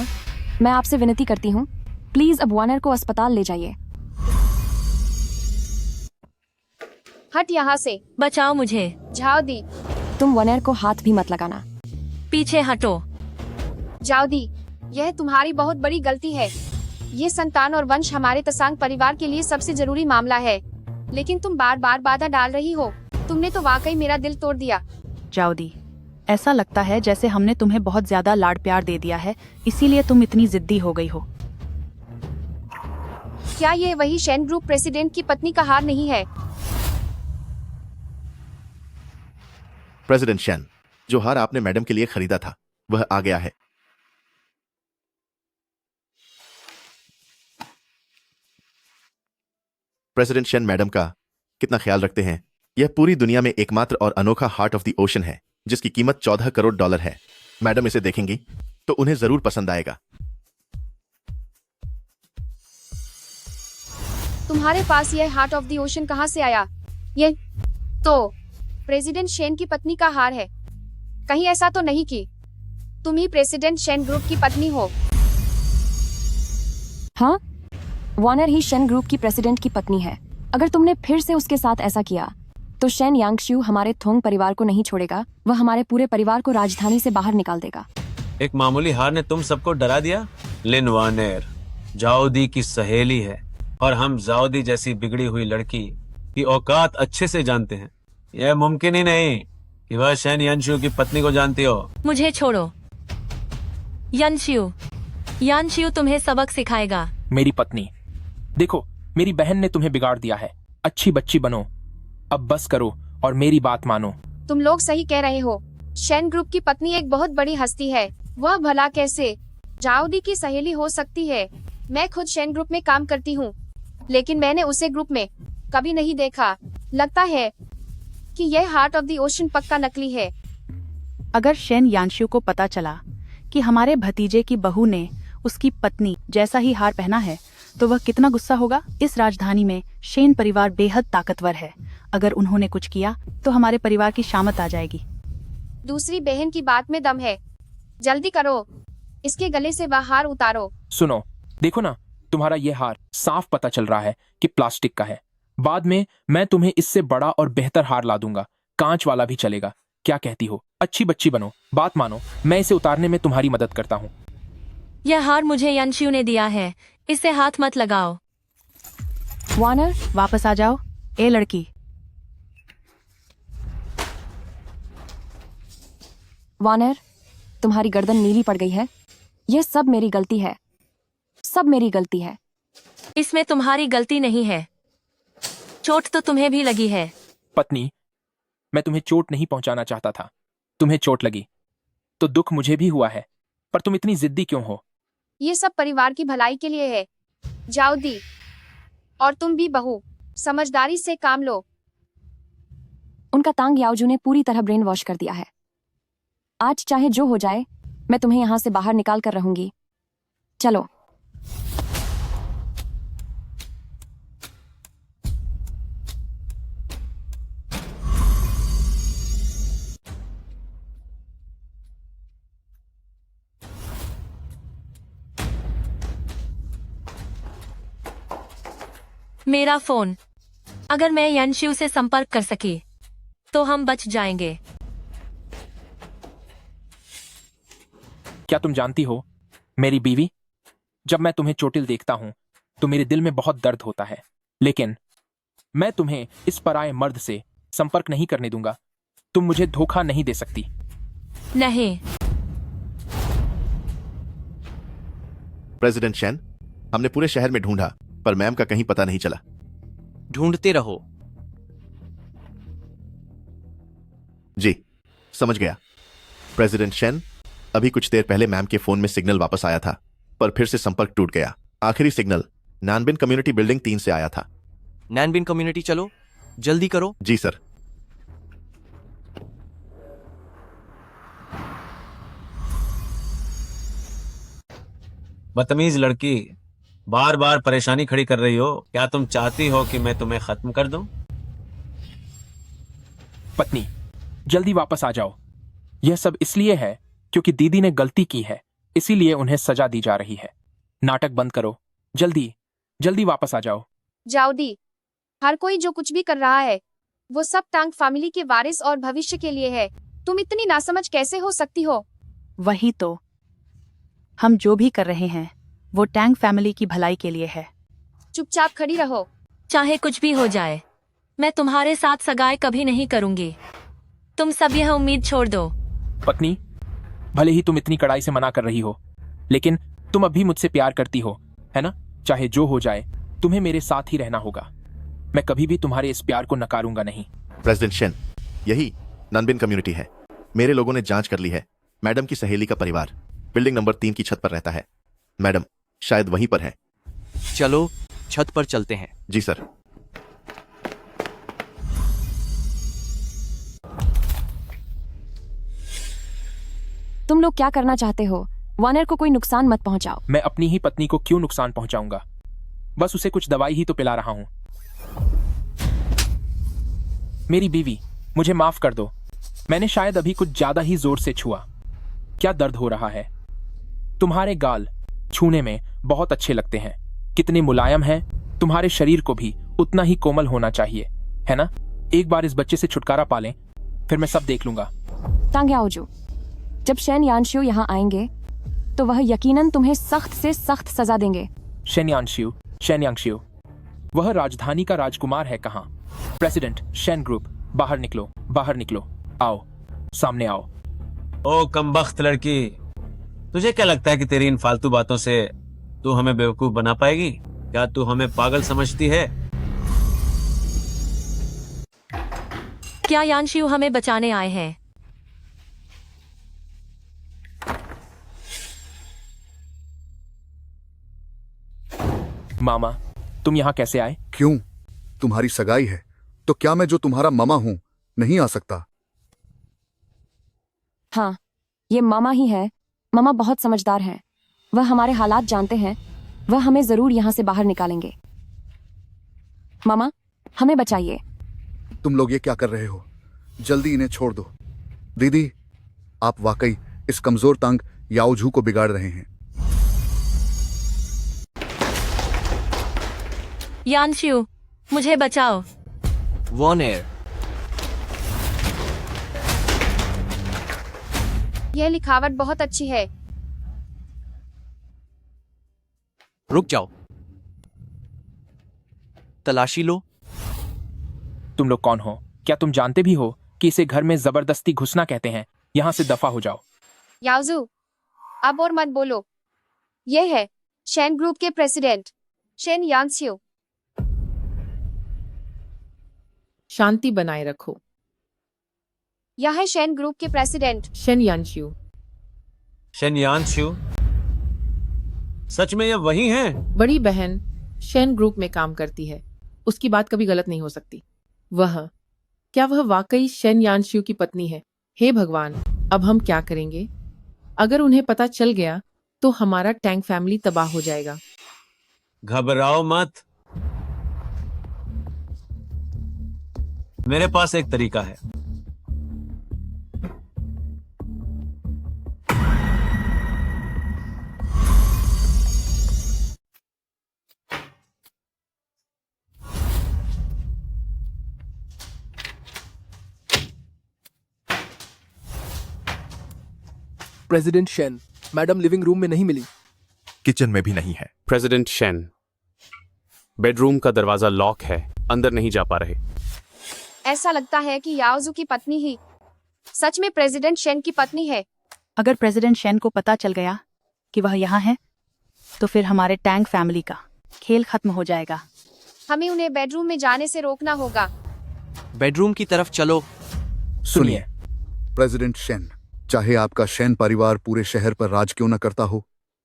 मैं आपसे विनती करती हूँ, प्लीज अब वानर को अस्पताल ले जाइए। हट यहाँ से। बचाओ मुझे। झाउदी, तुम वानर को हाथ भी मत लगाना। पीछे हटो। जाउदी, यह तुम्हारी बहुत बड़ी गलती है। ये संतान और वंश हमारे तसांग परिवार के लिए सबसे जरूरी मामला है, लेकिन तुम बार बार बाधा डाल रही हो। तुमने तो वाकई मेरा दिल तोड़ दिया। जाओदी, ऐसा लगता है जैसे हमने तुम्हें बहुत ज्यादा लाड प्यार दे दिया है, इसीलिए तुम इतनी जिद्दी हो गई हो। क्या ये वही शेन ग्रुप प्रेसिडेंट की पत्नी का हार नहीं है? प्रेसिडेंट शेन, जो हार आपने मैडम के लिए खरीदा था वह आ गया है। प्रेसिडेंट शेन मैडम का कितना ख्याल रखते हैं यह पूरी दुनिया में एकमात्र और अनोखा हार्ट ऑफ द ओशन है जिसकी कीमत 14 करोड़ डॉलर है। मैडम इसे देखेंगी तो उन्हें जरूर पसंद आएगा। तुम्हारे पास यह हार्ट ऑफ द ओशन कहाँ से आया? ये तो प्रेसिडेंट शेन की पत्नी का हार है। कहीं ऐसा तो नहीं कि तुम ही प्रेसिडेंट शेन ग्रुप की पत्नी हो? हाँ, वॉर्नर ही शेन ग्रुप की प्रेसिडेंट की पत्नी है। अगर तुमने फिर से उसके साथ ऐसा किया तो शेन यांगशू हमारे थोंग परिवार को नहीं छोड़ेगा, वह हमारे पूरे परिवार को राजधानी से बाहर निकाल देगा। एक मामूली हार ने तुम सबको डरा दिया? लिन वानेर जाओदी की सहेली है और हम जाओदी जैसी बिगड़ी हुई लड़की की औकात अच्छे से जानते हैं। यह मुमकिन ही नहीं कि वह शेन यांशु की पत्नी को जानती हो। मुझे छोड़ो। यानशियो तुम्हें सबक सिखाएगा। मेरी पत्नी, देखो मेरी बहन ने तुम्हें बिगाड़ दिया है। अच्छी बच्ची बनो, अब बस करो और मेरी बात मानो। तुम लोग सही कह रहे हो। शेन ग्रुप की पत्नी एक बहुत बड़ी हस्ती है। वह भला कैसे जाओदी की सहेली हो सकती है? मैं खुद शेन ग्रुप में काम करती हूँ, लेकिन मैंने उसे ग्रुप में कभी नहीं देखा। लगता है कि यह हार्ट ऑफ द ओशन पक्का नकली है। अगर शेन यांशु को पता चला कि हमारे भतीजे की बहू ने उसकी पत्नी जैसा ही हार पहना है तो वह कितना गुस्सा होगा। इस राजधानी में शेन परिवार बेहद ताकतवर है। अगर उन्होंने कुछ किया तो हमारे परिवार की शामत आ जाएगी। दूसरी बहन की बात में दम है। जल्दी करो, इसके गले से वह हार उतारो। सुनो, देखो ना, तुम्हारा ये हार साफ पता चल रहा है कि प्लास्टिक का है। बाद में मैं तुम्हें इससे बड़ा और बेहतर हार ला दूंगा, कांच वाला भी चलेगा। क्या कहती हो? अच्छी बच्ची बनो, बात मानो, मैं इसे उतारने में तुम्हारी मदद करता हूँ। यह हार मुझे यानशियो ने दिया है, इसे हाथ मत लगाओ। वॉर्नर, वापस आ जाओ। ए लड़की, वॉर्नर, तुम्हारी गर्दन नीली पड़ गई है। यह सब मेरी गलती है, सब मेरी गलती है। इसमें तुम्हारी गलती नहीं है। चोट तो तुम्हें भी लगी है। पत्नी, मैं तुम्हें चोट नहीं पहुंचाना चाहता था। तुम्हें चोट लगी तो दुख मुझे भी हुआ है, पर तुम इतनी जिद्दी क्यों हो? ये सब परिवार की भलाई के लिए है। जाओदी, और तुम भी बहू, समझदारी से काम लो। उनका तांग याओजू ने पूरी तरह ब्रेन वॉश कर दिया है। आज चाहे जो हो जाए, मैं तुम्हें यहां से बाहर निकाल कर रहूंगी। चलो। मेरा फोन, अगर मैं यानशियो से संपर्क कर सकी तो हम बच जाएंगे। क्या तुम जानती हो मेरी बीवी, जब मैं तुम्हें चोटिल देखता हूं तो मेरे दिल में बहुत दर्द होता है, लेकिन मैं तुम्हें इस पराये मर्द से संपर्क नहीं करने दूंगा। तुम मुझे धोखा नहीं दे सकती। नहीं। प्रेसिडेंट शेन, हमने पूरे शहर में ढूंढा पर मैम का कहीं पता नहीं चला। ढूंढते रहो। जी, समझ गया। प्रेसिडेंट शेन, अभी कुछ देर पहले मैम के फोन में सिग्नल वापस आया था, पर फिर से संपर्क टूट गया। आखिरी सिग्नल नानबिन कम्युनिटी बिल्डिंग 3 से आया था। नैनबिन कम्युनिटी चलो, जल्दी करो। जी सर। बदतमीज लड़की, बार बार परेशानी खड़ी कर रही हो। क्या तुम चाहती हो कि मैं तुम्हें खत्म कर दूं? पत्नी, जल्दी वापस आ जाओ। यह सब इसलिए है क्योंकि दीदी ने गलती की है, इसीलिए उन्हें सजा दी जा रही है। नाटक बंद करो, जल्दी जल्दी वापस आ जाओ। जाओदी, हर कोई जो कुछ भी कर रहा है वो सब टांग फैमिली के वारिस और भविष्य के लिए है। तुम इतनी नासमझ कैसे हो सकती हो? वही तो, हम जो भी कर रहे हैं वो टैंग फैमिली की भलाई के लिए है। चुपचाप खड़ी रहो। चाहे कुछ भी हो जाए, मैं तुम्हारे साथ सगाई कभी नहीं करूंगी। तुम सब यह उम्मीद छोड़ दो। पत्नी, भले ही तुम इतनी कड़ाई से मना कर रही हो, लेकिन तुम अब भी मुझसे प्यार करती हो, है ना? चाहे जो हो जाए, तुम्हें मेरे साथ ही रहना होगा। मैं कभी भी तुम्हारे इस प्यार को नकारूंगा नहीं। प्रेसिडेंट शेन, यही नानबिन कम्युनिटी है। मेरे लोगों ने जांच कर ली है। मैडम की सहेली का परिवार बिल्डिंग नंबर 3 की छत पर रहता है। मैडम शायद वहीं पर है। चलो, छत पर चलते हैं। जी सर। तुम लोग क्या करना चाहते हो? वॉनर को कोई नुकसान मत पहुंचाओ। मैं अपनी ही पत्नी को क्यों नुकसान पहुंचाऊंगा? बस उसे कुछ दवाई ही तो पिला रहा हूं। मेरी बीवी, मुझे माफ कर दो। मैंने शायद अभी कुछ ज्यादा ही जोर से छुआ। क्या दर्द हो रहा है? तुम्हारे गाल छूने में बहुत अच्छे लगते हैं। कितने मुलायम हैं। तुम्हारे शरीर को भी उतना ही कोमल होना चाहिए, है ना? एक बार इस बच्चे से छुटकारा पा लें, फिर मैं सब देख लूंगा। तांग याओजू, जब शेन यानशियो यहाँ आएंगे तो वह यकीनन तुम्हें सख्त से सख्त सजा देंगे। शेनयांगशियो, वह राजधानी का राजकुमार है कहाँ? प्रेसिडेंट शेन ग्रुप, बाहर निकलो, बाहर निकलो। आओ, सामने आओ। ओ कमबख्त लड़की, तुझे क्या लगता है कि तेरी इन फालतू बातों से तू हमें बेवकूफ बना पाएगी? क्या तू हमें पागल समझती है? क्या यानशिव हमें बचाने आए हैं? मामा, तुम यहाँ कैसे आए? क्यों? तुम्हारी सगाई है तो क्या मैं जो तुम्हारा मामा हूं नहीं आ सकता? हाँ, ये मामा ही है। मामा बहुत समझदार है। वह हमारे हालात जानते हैं। वह हमें जरूर यहाँ से बाहर निकालेंगे। मामा, हमें बचाइए। तुम लोग ये क्या कर रहे हो? जल्दी इन्हें छोड़ दो। दीदी, आप वाकई इस कमजोर तंग याओझू को बिगाड़ रहे हैं। यानशिव, मुझे बचाओ। वॉनेर, यह लिखावट बहुत अच्छी है। रुक जाओ। तलाशी लो। तुम लोग कौन हो? क्या तुम जानते भी हो कि इसे घर में जबरदस्ती घुसना कहते हैं? यहाँ से दफा हो जाओ। याओजू, अब और मत बोलो। यह है शेन ग्रुप के प्रेसिडेंट शेन यांगशियो। शांति बनाए रखो। यह है शेन ग्रुप के प्रेसिडेंट शेन यानशियो। शेनयांशु, सच में ये वही हैं? बड़ी बहन शेन ग्रुप में काम करती है। उसकी बात कभी गलत नहीं हो सकती। क्या वह वाकई शेन यानशियो की पत्नी है? हे भगवान, अब हम क्या करेंगे? अगर उन्हें पता चल गया तो हमारा टैंक फैमिली तबाह हो जाएगा। घबराओ मत, मेरे पास एक तरीका है। President Shane, madam living room में नहीं मिली। किचन में भी नहीं है। प्रेसिडेंट शेन, बेडरूम का दरवाजा लॉक है, अंदर नहीं जा पा रहे। ऐसा लगता है कि याओजू की पत्नी ही सच में प्रेसिडेंट शेन की पत्नी है। अगर प्रेसिडेंट शेन को पता चल गया कि वह यहाँ है तो फिर हमारे टैंक फैमिली का खेल खत्म हो जाएगा। हमें उन्हें बेडरूम में जाने से रोकना होगा। बेडरूम की तरफ चलो। सुनिए, प्रेसिडेंट शेन, चाहे आपका शेन परिवार पूरे शहर पर राज क्यों न करता हो,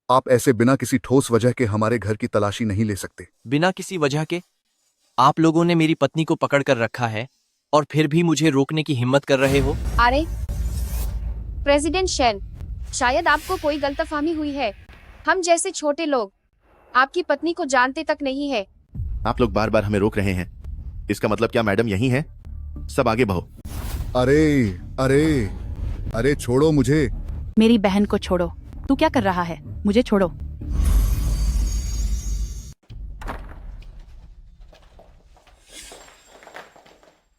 आप ऐसे बिना किसी ठोस वजह के हमारे घर की तलाशी नहीं ले सकते। बिना किसी वजह के आप लोगों ने मेरी पत्नी को पकड़ कर रखा है और फिर भी मुझे रोकने की हिम्मत कर रहे हो। अरे प्रेसिडेंट शेन, शायद आपको कोई गलतफहमी हुई है। हम जैसे छोटे लोग आपकी पत्नी को जानते तक नहीं है। आप लोग बार बार हमें रोक रहे हैं। इसका मतलब क्या मैडम यही है? सब आगे बढ़ो। अरे अरे अरे, छोड़ो मुझे। मेरी बहन को छोड़ो। तू क्या कर रहा है? मुझे छोड़ो।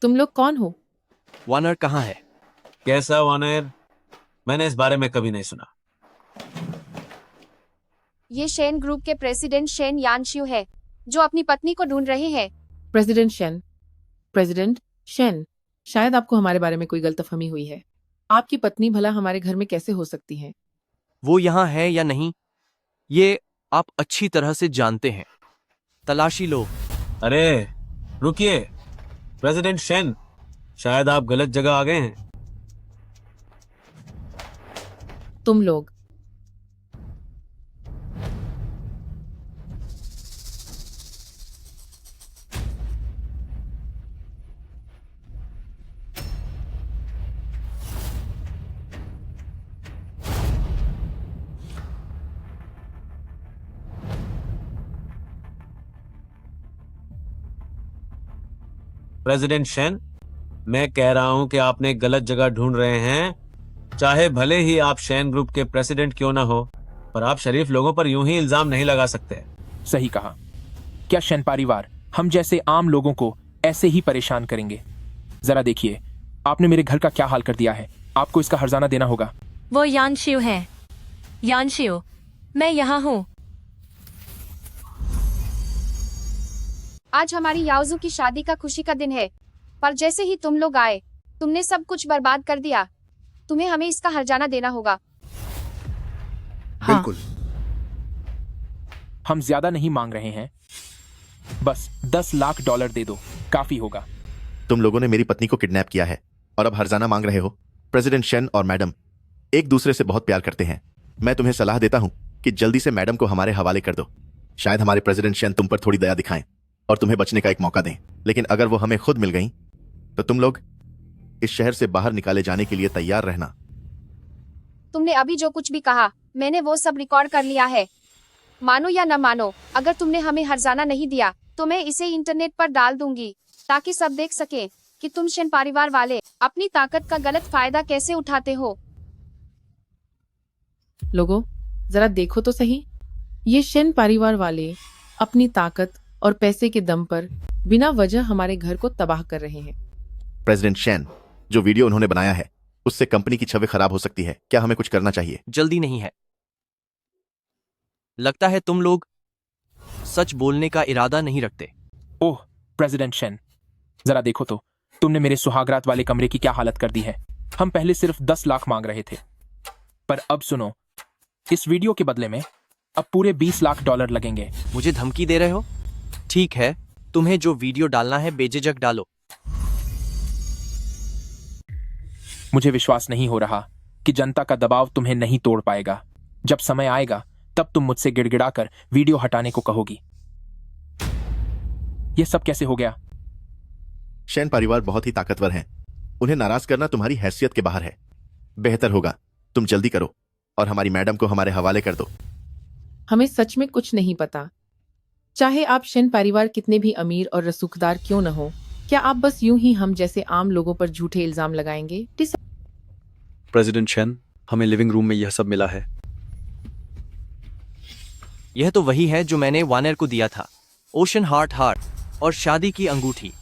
तुम लोग कौन हो? वॉनर कहाँ है? कैसा वॉनर? मैंने इस बारे में कभी नहीं सुना। ये शेन ग्रुप के प्रेसिडेंट शेन यानशियो है जो अपनी पत्नी को ढूंढ रहे हैं। प्रेसिडेंट शेन, शायद आपको हमारे बारे में कोई गलतफहमी हुई है। आपकी पत्नी भला हमारे घर में कैसे हो सकती है? वो यहाँ है या नहीं, ये आप अच्छी तरह से जानते हैं। तलाशी लो। अरे रुकिए प्रेसिडेंट शेन, शायद आप गलत जगह आ गए हैं। तुम लोग प्रेसिडेंट शेन, मैं कह रहा हूं कि आपने गलत जगह ढूंढ रहे हैं। चाहे भले ही आप शेन ग्रुप के प्रेसिडेंट क्यों ना हो, पर आप शरीफ लोगों पर यूं ही इल्जाम नहीं लगा सकते। सही कहा। क्या शेन परिवार हम जैसे आम लोगों को ऐसे ही परेशान करेंगे? जरा देखिए, आपने मेरे घर का क्या हाल कर दिया है। आपको इसका हर्जाना देना होगा। वो यानशिव है। यानशिव, मैं यहाँ हूँ। आज हमारी याओजू की शादी का खुशी का दिन है, पर जैसे ही तुम लोग आए, तुमने सब कुछ बर्बाद कर दिया। तुम्हें हमें इसका हर्जाना देना होगा। बिल्कुल। हम ज्यादा नहीं मांग रहे हैं, बस $10 लाख दे दो, काफी होगा। तुम लोगों ने मेरी पत्नी को किडनैप किया है और अब हर्जाना मांग रहे हो। प्रेसिडेंट शेन और मैडम एक दूसरे से बहुत प्यार करते हैं। मैं तुम्हें सलाह देता हूं कि जल्दी से मैडम को हमारे हवाले कर दो। शायद हमारे प्रेसिडेंट शेन तुम पर थोड़ी दया दिखाएं और तुम्हें बचने का एक मौका दें। लेकिन अगर वो हमें खुद मिल गई तो तुम लोग इस शहर से बाहर निकाले जाने के लिए तैयार रहना। तुमने अभी जो कुछ भी कहा, मैंने वो सब रिकॉर्ड कर लिया है। मानो या न मानो, अगर तुमने हमें हर्जाना नहीं दिया तो मैं इसे इंटरनेट पर डाल दूंगी, ताकि सब देख सके कि तुम शेन परिवार वाले अपनी ताकत का गलत फायदा कैसे उठाते हो। लोगों, जरा देखो तो सही, ये शेन परिवार वाले अपनी ताकत और पैसे के दम पर बिना वजह हमारे घर को तबाह कर रहे हैं। प्रेसिडेंट शेन, जो वीडियो उन्होंने बनाया है उससे कंपनी की छवि खराब हो सकती है। क्या हमें कुछ करना चाहिए? जल्दी नहीं है। लगता है तुम लोग सच बोलने का इरादा नहीं रखते। ओह प्रेसिडेंट शेन, जरा देखो तो, तुमने मेरे सुहागरात वाले कमरे की क्या हालत कर दी है। हम पहले सिर्फ 10 लाख मांग रहे थे, पर अब सुनो, इस वीडियो के बदले में अब पूरे $20 लाख लगेंगे। मुझे धमकी दे रहे हो? ठीक है, तुम्हें जो वीडियो डालना है बेझिझक डालो। मुझे विश्वास नहीं हो रहा कि जनता का दबाव तुम्हें नहीं तोड़ पाएगा। जब समय आएगा तब तुम मुझसे गिड़गिड़ाकर वीडियो हटाने को कहोगी। यह सब कैसे हो गया? शेन परिवार बहुत ही ताकतवर हैं। उन्हें नाराज करना तुम्हारी हैसियत के बाहर है। बेहतर होगा तुम जल्दी करो और हमारी मैडम को हमारे हवाले कर दो। हमें सच में कुछ नहीं पता। चाहे आप शेन परिवार कितने भी अमीर और रसूखदार क्यों न हो, क्या आप बस यूं ही हम जैसे आम लोगों पर झूठे इल्जाम लगाएंगे? प्रेसिडेंट शेन, हमें लिविंग रूम में यह सब मिला है। यह तो वही है जो मैंने वानर को दिया था, ओशन हार्ट और शादी की अंगूठी।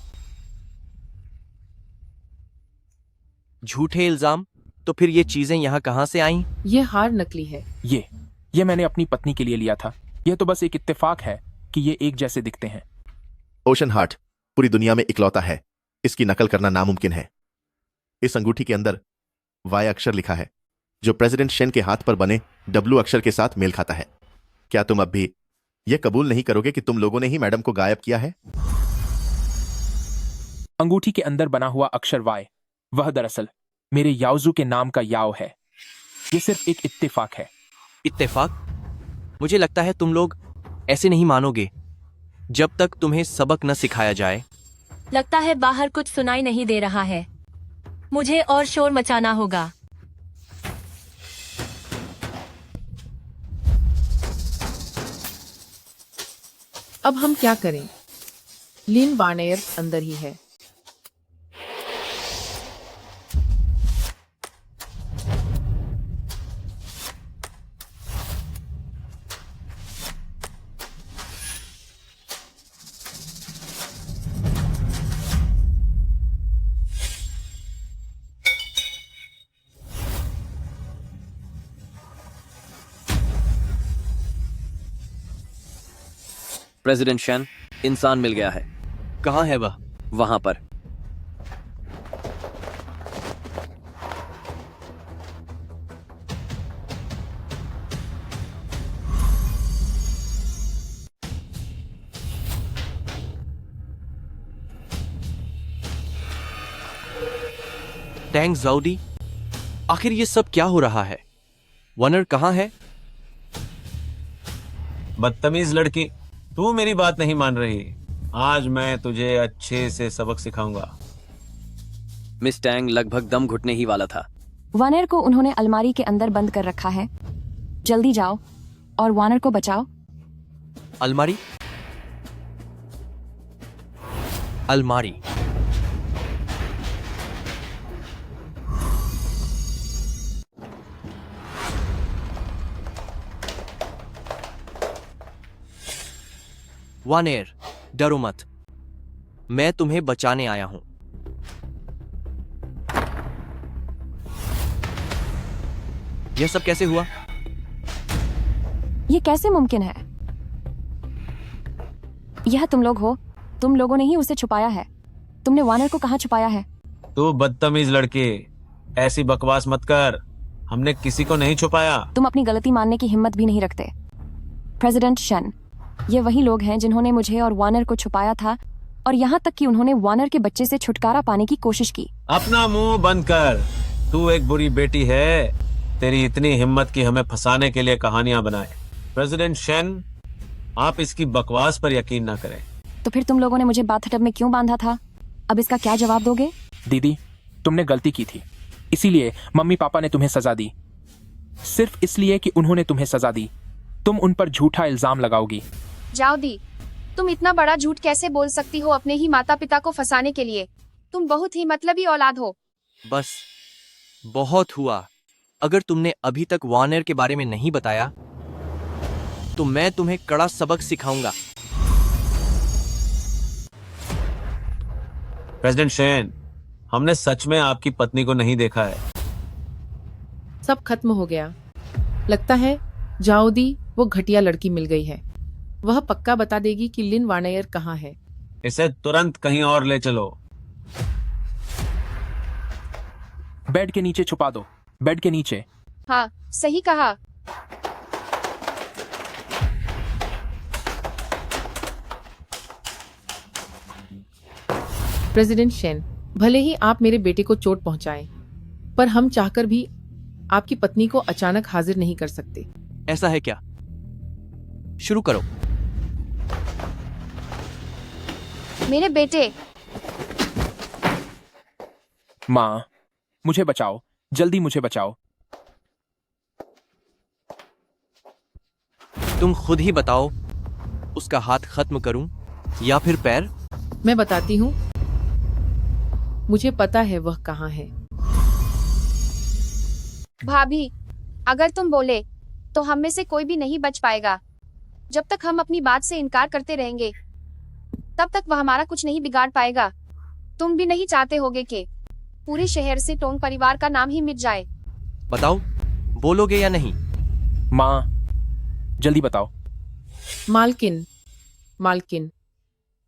झूठे इल्जाम? तो फिर ये चीजें यहाँ कहाँ से आईं? ये हार नकली है। ये मैंने अपनी पत्नी के लिए लिया था। यह तो बस एक इत्तेफाक है कि ये एक जैसे दिखते हैं। ओशन हार्ट पूरी दुनिया में इकलौता है, इसकी नकल करना नामुमकिन है। इस अंगूठी के अंदर Y अक्षर लिखा है, जो प्रेसिडेंट शेन के हाथ पर बने W अक्षर के साथ मेल खाता है। क्या तुम अब भी यह कबूल नहीं करोगे कि तुम लोगों ने ही मैडम को गायब किया है? अंगूठी के अंदर बना हुआ अक्षर Y, वह दरअसल मेरे याओजू के नाम का याओ है। यह सिर्फ एक इत्तेफाक है। इत्तेफाक? मुझे लगता है तुम लोग ऐसे नहीं मानोगे जब तक तुम्हें सबक न सिखाया जाए। लगता है बाहर कुछ सुनाई नहीं दे रहा है। मुझे और शोर मचाना होगा। अब हम क्या करें? लिन वार्नेयर अंदर ही है। प्रेसिडेंट शेन, इंसान मिल गया है। कहाँ है वह? वहां पर। टैंग जाउदी, आखिर ये सब क्या हो रहा है? वनर कहाँ है? बदतमीज लड़की, तू मेरी बात नहीं मान रही। आज मैं तुझे अच्छे से सबक सिखाऊंगा। मिस टैंग लगभग दम घुटने ही वाला था। वानर को उन्होंने अलमारी के अंदर बंद कर रखा है। जल्दी जाओ और वानर को बचाओ। अलमारी? अलमारी? वानेर, डरो मत, मैं तुम्हें बचाने आया हूं। यह सब कैसे हुआ? ये कैसे मुमकिन है? यह तुम लोग हो, तुम लोगों ने ही उसे छुपाया है। तुमने वानर को कहाँ छुपाया है? तू बदतमीज लड़की, ऐसी बकवास मत कर। हमने किसी को नहीं छुपाया। तुम अपनी गलती मानने की हिम्मत भी नहीं रखते। प्रेसिडेंट शन, ये वही लोग हैं जिन्होंने मुझे और वानर को छुपाया था, और यहाँ तक कि उन्होंने वानर के बच्चे से छुटकारा पाने की कोशिश की। अपना मुंह बंद कर। तू एक बुरी बेटी है। तेरी इतनी हिम्मत की हमें फंसाने के लिए कहानियां बनाए। प्रेसिडेंट शेन, आप इसकी बकवास पर यकीन ना करें। तो फिर तुम लोगों ने मुझे बाथटब में क्यों बांधा था? अब इसका क्या जवाब दोगे? दीदी, तुमने गलती की थी, इसीलिए मम्मी पापा ने तुम्हें सजा दी। सिर्फ इसलिए कि उन्होंने तुम्हें सजा दी, तुम उन पर झूठा इल्जाम लगाओगी। जाओ दी, तुम इतना बड़ा झूठ कैसे बोल सकती हो अपने ही माता पिता को फंसाने के लिए? तुम बहुत ही मतलबी औलाद हो। बस, बहुत हुआ। अगर तुमने अभी तक वार्नर के बारे में नहीं बताया तो मैं तुम्हें कड़ा सबक सिखाऊंगा। प्रेसिडेंट शेन, हमने सच में आपकी पत्नी को नहीं देखा है। सब खत्म हो गया। लगता है जाओदी वो घटिया लड़की मिल गई है। वह पक्का बता देगी कि लिन वार्नेयर कहाँ है। इसे तुरंत कहीं और ले चलो। बेड के नीचे छुपा दो, बेड के नीचे। हाँ, सही कहा। प्रेसिडेंट शेन, भले ही आप मेरे बेटे को चोट पहुंचाएं, पर हम चाहकर भी आपकी पत्नी को अचानक हाजिर नहीं कर सकते। ऐसा है क्या? शुरू करो। मेरे बेटे। माँ, मुझे बचाओ, जल्दी मुझे बचाओ। तुम खुद ही बताओ, उसका हाथ खत्म करूं या फिर पैर? मैं बताती हूँ, मुझे पता है वह कहाँ है। भाभी, अगर तुम बोले तो हम में से कोई भी नहीं बच पाएगा। जब तक हम अपनी बात से इनकार करते रहेंगे तब तक वह हमारा कुछ नहीं बिगाड़ पाएगा। तुम भी नहीं चाहते होगे कि पूरे शहर से टोंग परिवार का नाम ही मिट जाए। बताओ, बोलोगे या नहीं? माँ, जल्दी बताओ। मालकिन, मालकिन,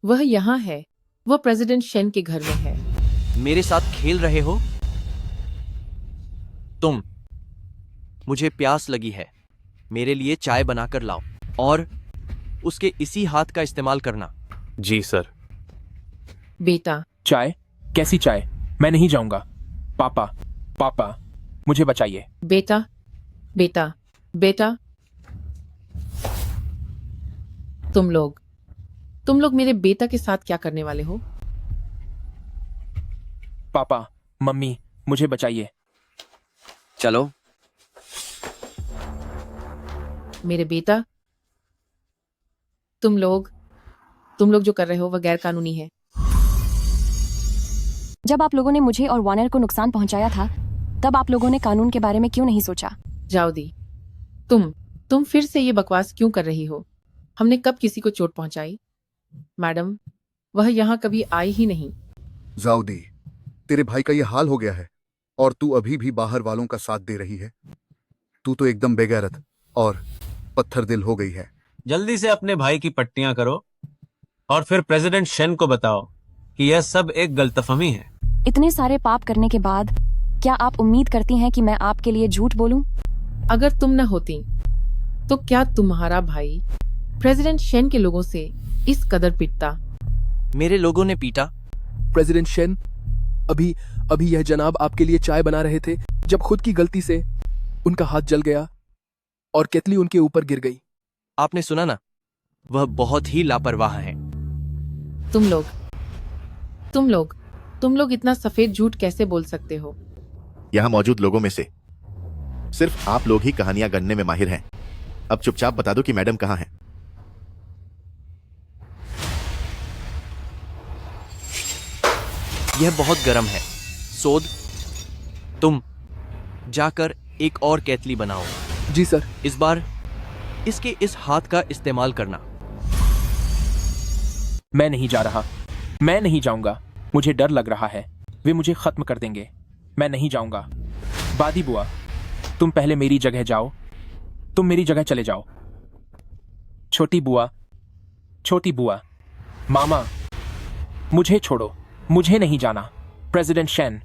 वह यहाँ है। वह प्रेसिडेंट शेन के घर में है। मेरे साथ खेल रहे हो तुम? मुझे प्यास लगी है, मेरे लिए चाय बनाकर लाओ और उसके इसी हाथ का इस्तेमाल करना। जी सर। बेटा। चाय? कैसी चाय? मैं नहीं जाऊंगा। पापा, पापा, मुझे बचाइए। बेटा, बेटा, बेटा, तुम लोग मेरे बेटा के साथ क्या करने वाले हो? पापा, मम्मी, मुझे बचाइए। चलो। मेरे बेटा, तुम लोग जो कर रहे हो वह गैर कानूनी है। जब आप लोगों ने मुझे और वार्नर को नुकसान पहुंचाया था, तब आप लोगों ने कानून के बारे में क्यों नहीं सोचा? जाओदी, तुम फिर से ये बकवास क्यों कर रही हो? हमने कब किसी को चोट पहुंचाई? मैडम, वह यहाँ कभी आई ही नहीं। जाओदी, तेरे भाई का ये हाल हो गया है और तू अभी भी बाहर वालों का साथ दे रही है। तू तो एकदम बेगैरत और पत्थर दिल हो गई है। जल्दी से अपने भाई की पट्टियां करो और फिर प्रेसिडेंट शेन को बताओ कि यह सब एक गलतफहमी है। इतने सारे पाप करने के बाद क्या आप उम्मीद करती हैं कि मैं आपके लिए झूठ बोलूं? अगर तुम न होती तो क्या तुम्हारा भाई प्रेसिडेंट शेन के लोगों से इस कदर पिटता? मेरे लोगों ने पीटा? प्रेसिडेंट शेन, अभी यह जनाब आपके लिए चाय बना रहे थे जब खुद की गलती से उनका हाथ जल गया और केतली उनके ऊपर गिर गई। आपने सुना ना, वह बहुत ही लापरवाह है। तुम लोग इतना सफेद झूठ कैसे बोल सकते हो? यहाँ मौजूद लोगों में से सिर्फ आप लोग ही कहानियां गढ़ने में माहिर हैं। अब चुपचाप बता दो कि मैडम कहाँ है। यह बहुत गर्म है। सोद, तुम जाकर एक और केतली बनाओ। जी सर। इस बार इसके इस हाथ का इस्तेमाल करना। मैं नहीं जा रहा, मैं नहीं जाऊंगा। मुझे डर लग रहा है, वे मुझे खत्म कर देंगे। मैं नहीं जाऊंगा। बादी बुआ, तुम पहले मेरी जगह जाओ, तुम मेरी जगह चले जाओ। छोटी बुआ, छोटी बुआ, मामा, मुझे छोड़ो, मुझे नहीं जाना। प्रेसिडेंट शेन,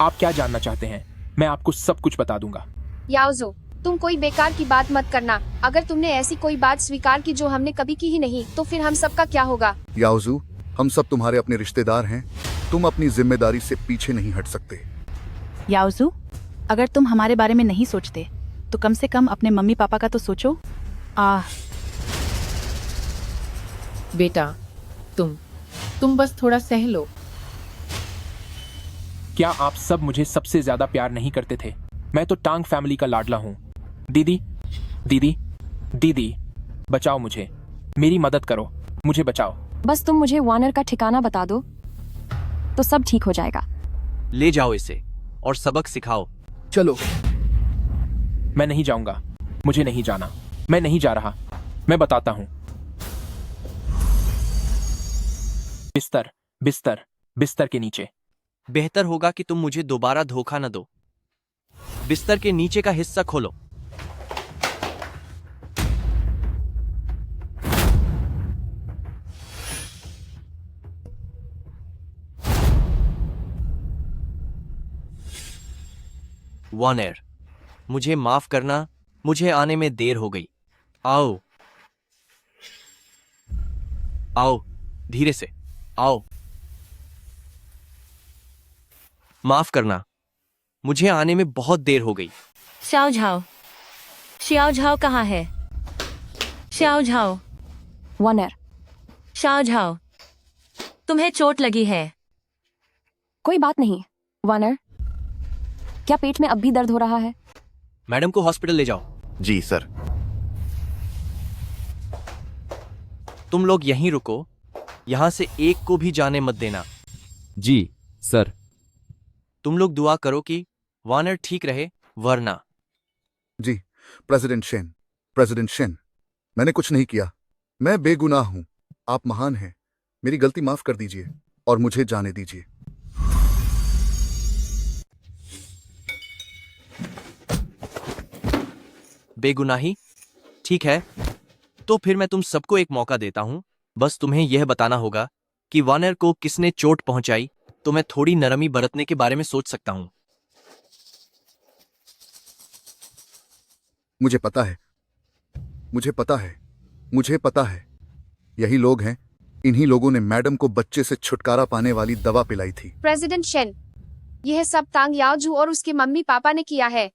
आप क्या जानना चाहते हैं? मैं आपको सब कुछ बता दूंगा। याओजू, तुम कोई बेकार की बात मत करना। अगर तुमने ऐसी कोई बात स्वीकार की जो हमने कभी की ही नहीं, तो फिर हम सबका क्या होगा? याओजू, हम सब तुम्हारे अपने रिश्तेदार हैं, तुम अपनी जिम्मेदारी से पीछे नहीं हट सकते। याओजू, अगर तुम हमारे बारे में नहीं सोचते तो कम से कम अपने मम्मी पापा का तो सोचो। बेटा, तुम बस थोड़ा सह लो। क्या आप सब मुझे सबसे ज्यादा प्यार नहीं करते थे? मैं तो टांग फैमिली का लाडला हूँ। दीदी, दीदी, दीदी, बचाओ मुझे, मेरी मदद करो, मुझे बचाओ। बस तुम मुझे वार्नर का ठिकाना बता दो तो सब ठीक हो जाएगा। ले जाओ इसे और सबक सिखाओ। चलो। मैं नहीं जाऊंगा, मुझे नहीं जाना, मैं नहीं जा रहा। मैं बताता हूं। बिस्तर, बिस्तर, बिस्तर के नीचे। बेहतर होगा कि तुम मुझे दोबारा धोखा न दो। बिस्तर के नीचे का हिस्सा खोलो। वार्नर, मुझे माफ करना, मुझे आने में देर हो गई। आओ आओ, धीरे से आओ। माफ करना, मुझे आने में बहुत देर हो गई। शाओ झाओ, शाओ झाओ कहाँ है? Shao Zhao, Warner, Shao Zhao, तुम्हें चोट लगी है? कोई बात नहीं। वार्नर, क्या पेट में अब भी दर्द हो रहा है? मैडम को हॉस्पिटल ले जाओ। जी सर। तुम लोग यहीं रुको, यहां से एक को भी जाने मत देना। जी सर। तुम लोग दुआ करो कि वार्नर ठीक रहे, वरना। जी, प्रेसिडेंट शेन, मैंने कुछ नहीं किया, मैं बेगुनाह हूं। आप महान हैं, मेरी गलती माफ कर दीजिए और मुझे जाने दीजिए। बेगुनाही? ठीक है, तो फिर मैं तुम सबको एक मौका देता हूं। बस तुम्हें यह बताना होगा कि वार्नर को किसने चोट पहुंचाई, तो मैं थोड़ी नरमी बरतने के बारे में सोच सकता हूं। मुझे पता है, मुझे पता है, मुझे पता है। यही लोग हैं, इन्हीं लोगों ने मैडम को बच्चे से छुटकारा पाने वाली दवा पिलाई थी। प्रेसिडेंट शेन, यह सब तांग याओजू और उसके मम्मी पापा ने किया है।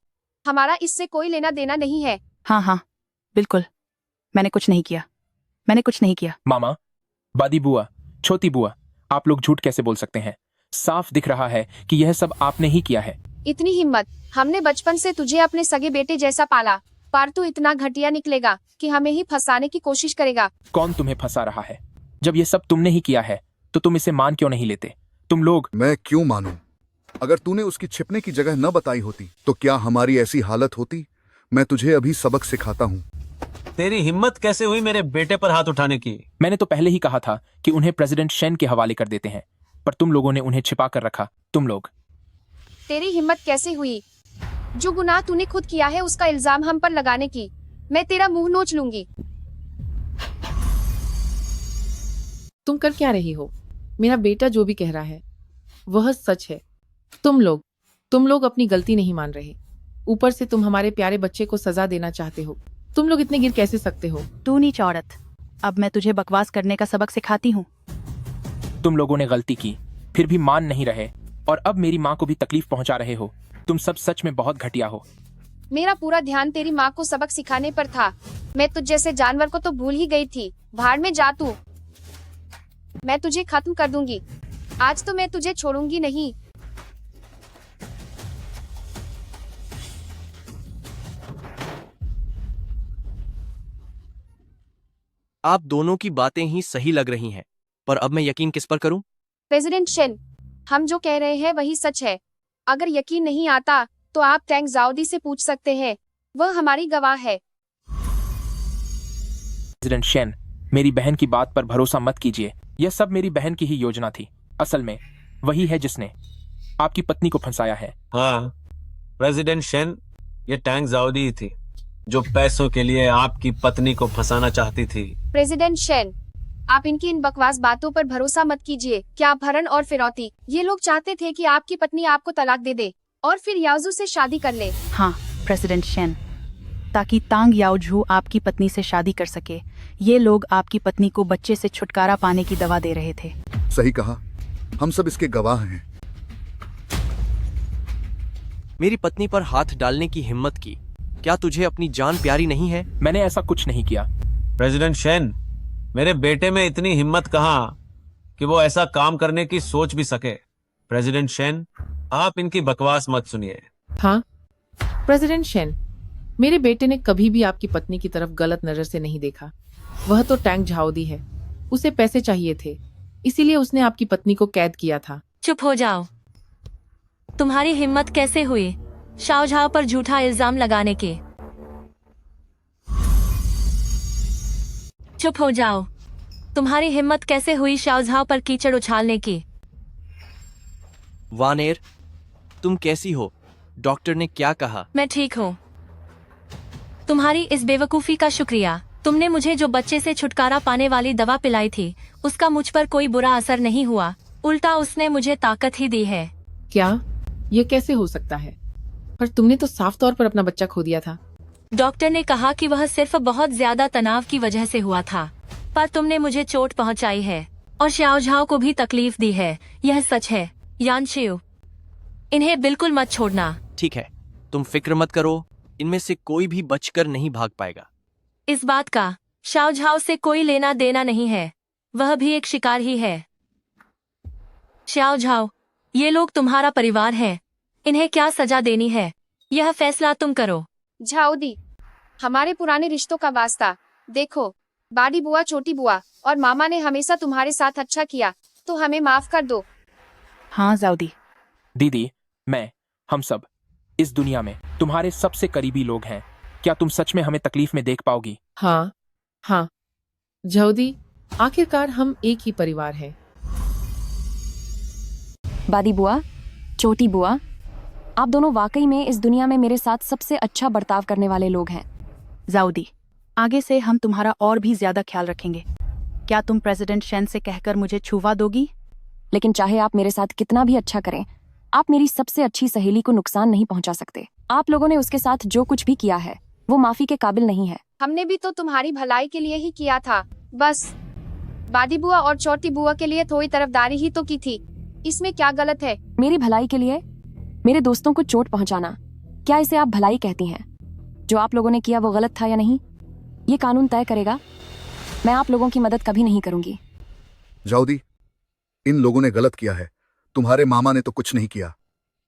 हमारा इससे कोई लेना देना नहीं है। हाँ हाँ, बिल्कुल, मैंने कुछ नहीं किया, मैंने कुछ नहीं किया। मामा, बादी बुआ, छोटी बुआ, आप लोग झूठ कैसे बोल सकते हैं? साफ दिख रहा है कि यह सब आपने ही किया है। इतनी हिम्मत! हमने बचपन से तुझे अपने सगे बेटे जैसा पाला, पर तू इतना घटिया निकलेगा कि हमें ही फंसाने की कोशिश करेगा। कौन तुम्हें फंसा रहा है? जब ये सब तुमने ही किया है तो तुम इसे मान क्यों नहीं लेते? तुम लोग। मैं क्यों मानूं? अगर तूने उसकी छिपने की जगह न बताई होती तो क्या हमारी ऐसी हालत होती? मैं तुझे अभी सबक सिखाता हूँ। तेरी हिम्मत कैसे हुई मेरे बेटे पर हाथ उठाने की? मैंने तो पहले ही कहा था कि उन्हें प्रेसिडेंट शेन के हवाले कर देते हैं, पर तुम लोगों ने उन्हें छिपा कर रखा। तुम लोग। तेरी हिम्मत कैसे हुई? जो गुनाह तूने खुद किया है उसका इल्जाम हम पर लगाने की। मैं तेरा मुंह नोच लूंगी। तुम कर क्या रही हो? मेरा बेटा जो भी कह रहा है वह सच है। तुम लोग अपनी गलती नहीं मान रहे, ऊपर से तुम हमारे प्यारे बच्चे को सजा देना चाहते हो। तुम लोग इतने गिर कैसे सकते हो? तू नीच औरत, अब मैं तुझे बकवास करने का सबक सिखाती हूँ। तुम लोगों ने गलती की, फिर भी मान नहीं रहे, और अब मेरी माँ को भी तकलीफ पहुंचा रहे हो। तुम सब सच में बहुत घटिया हो। मेरा पूरा ध्यान तेरी माँ को सबक सिखाने पर था। मैं तुझ जैसे जानवर को तो भूल ही गई थी। भाड़ में जा तू। मैं तुझे खत्म कर दूंगी। आज तो मैं तुझे छोड़ूंगी नहीं। आप दोनों की बातें ही सही लग रही हैं, पर अब मैं यकीन किस पर करूं? प्रेसिडेंट शेन, हम जो कह रहे हैं वही सच है। अगर यकीन नहीं आता तो आप टैंग जाओदी से पूछ सकते हैं, वह हमारी गवाह है। प्रेसिडेंट शेन, मेरी बहन की बात पर भरोसा मत कीजिए। यह सब मेरी बहन की ही योजना थी। असल में वही है जिसने आपकी पत्नी को फंसाया है। हाँ, प्रेसिडेंट शेन, ये टैंग जाओदी ही थी जो पैसों के लिए आपकी पत्नी को फंसाना चाहती थी। प्रेसिडेंट शेन, आप इनकी इन बकवास बातों पर भरोसा मत कीजिए। क्या अपहरण और फिरौती, ये लोग चाहते थे कि आपकी पत्नी आपको तलाक दे दे और फिर याओजू से शादी कर ले। हाँ प्रेसिडेंट शेन, ताकि तांग याओजू आपकी पत्नी से शादी कर सके। ये लोग आपकी पत्नी को बच्चे से छुटकारा पाने की दवा दे रहे थे। सही कहा, हम सब इसके गवाह हैं। मेरी पत्नी पर हाथ डालने की हिम्मत की। क्या तुझे अपनी जान प्यारी नहीं है? मैंने ऐसा कुछ नहीं किया। प्रेसिडेंट शेन, मेरे बेटे में इतनी हिम्मत कहाँ कि वो ऐसा काम करने की सोच भी सके। प्रेसिडेंट शेन, आप इनकी बकवास मत सुनिए। हाँ प्रेसिडेंट शेन, मेरे बेटे ने कभी भी आपकी पत्नी की तरफ गलत नजर से नहीं देखा। वह तो टैंग झाओदी है, उसे पैसे चाहिए थे, इसीलिए उसने आपकी पत्नी को कैद किया था। चुप हो जाओ। तुम्हारी हिम्मत कैसे हुई शाओझाओ पर झूठा इल्जाम लगाने की? चुप हो जाओ। तुम्हारी हिम्मत कैसे हुई शाओझाओ पर कीचड़ उछालने की? वानेर, तुम कैसी हो? डॉक्टर ने क्या कहा? मैं ठीक हूँ। तुम्हारी इस बेवकूफ़ी का शुक्रिया। तुमने मुझे जो बच्चे से छुटकारा पाने वाली दवा पिलाई थी, उसका मुझ पर कोई बुरा असर नहीं हुआ, उल्टा उसने मुझे ताकत ही दी है। क्या ये कैसे हो सकता है? पर तुमने तो साफ तौर पर अपना बच्चा खो दिया था। डॉक्टर ने कहा कि वह सिर्फ बहुत ज्यादा तनाव की वजह से हुआ था, पर तुमने मुझे चोट पहुंचाई है और शाओझाओ को भी तकलीफ दी है। यह सच है यानशिउ, इन्हें बिल्कुल मत छोड़ना। ठीक है, तुम फिक्र मत करो, इनमें से कोई भी बचकर नहीं भाग पाएगा। इस बात का शाओझाओ से कोई लेना देना नहीं है, वह भी एक शिकार ही है। शाओझाओ, ये लोग तुम्हारा परिवार है, इन्हें क्या सजा देनी है यह फैसला तुम करो। झाओदी, हमारे पुराने रिश्तों का वास्ता, देखो बाड़ी बुआ, छोटी बुआ और मामा ने हमेशा तुम्हारे साथ अच्छा किया, तो हमें माफ कर दो। हाँ जाओदी। दीदी, हम सब इस दुनिया में तुम्हारे सबसे करीबी लोग हैं। क्या तुम सच में हमें तकलीफ में देख पाओगी? हाँ हाँ झाओदी, आखिरकार हम एक ही परिवार हैं। बादी बुआ, छोटी बुआ, आप दोनों वाकई में इस दुनिया में मेरे साथ सबसे अच्छा बर्ताव करने वाले लोग हैं। जाओदी, आगे से हम तुम्हारा और भी ज्यादा ख्याल रखेंगे। क्या तुम प्रेसिडेंट शेन से कहकर मुझे छुवा दोगी? लेकिन चाहे आप मेरे साथ कितना भी अच्छा करें, आप मेरी सबसे अच्छी सहेली को नुकसान नहीं पहुंचा सकते। आप लोगों ने उसके साथ जो कुछ भी किया है वो माफी के काबिल नहीं है। हमने भी तो तुम्हारी भलाई के लिए ही किया था, बस बादी बुआ और छोटी बुआ के लिए थोड़ी तरफदारी ही तो की थी। इसमें क्या गलत है? मेरी भलाई के लिए मेरे दोस्तों को चोट पहुंचाना, क्या इसे आप भलाई कहती हैं? जो आप लोगों ने किया वो गलत था या नहीं, ये कानून तय करेगा। मैं आप लोगों की मदद कभी नहीं करूंगी। जाओदी, इन लोगों ने गलत किया है, तुम्हारे मामा ने तो कुछ नहीं किया।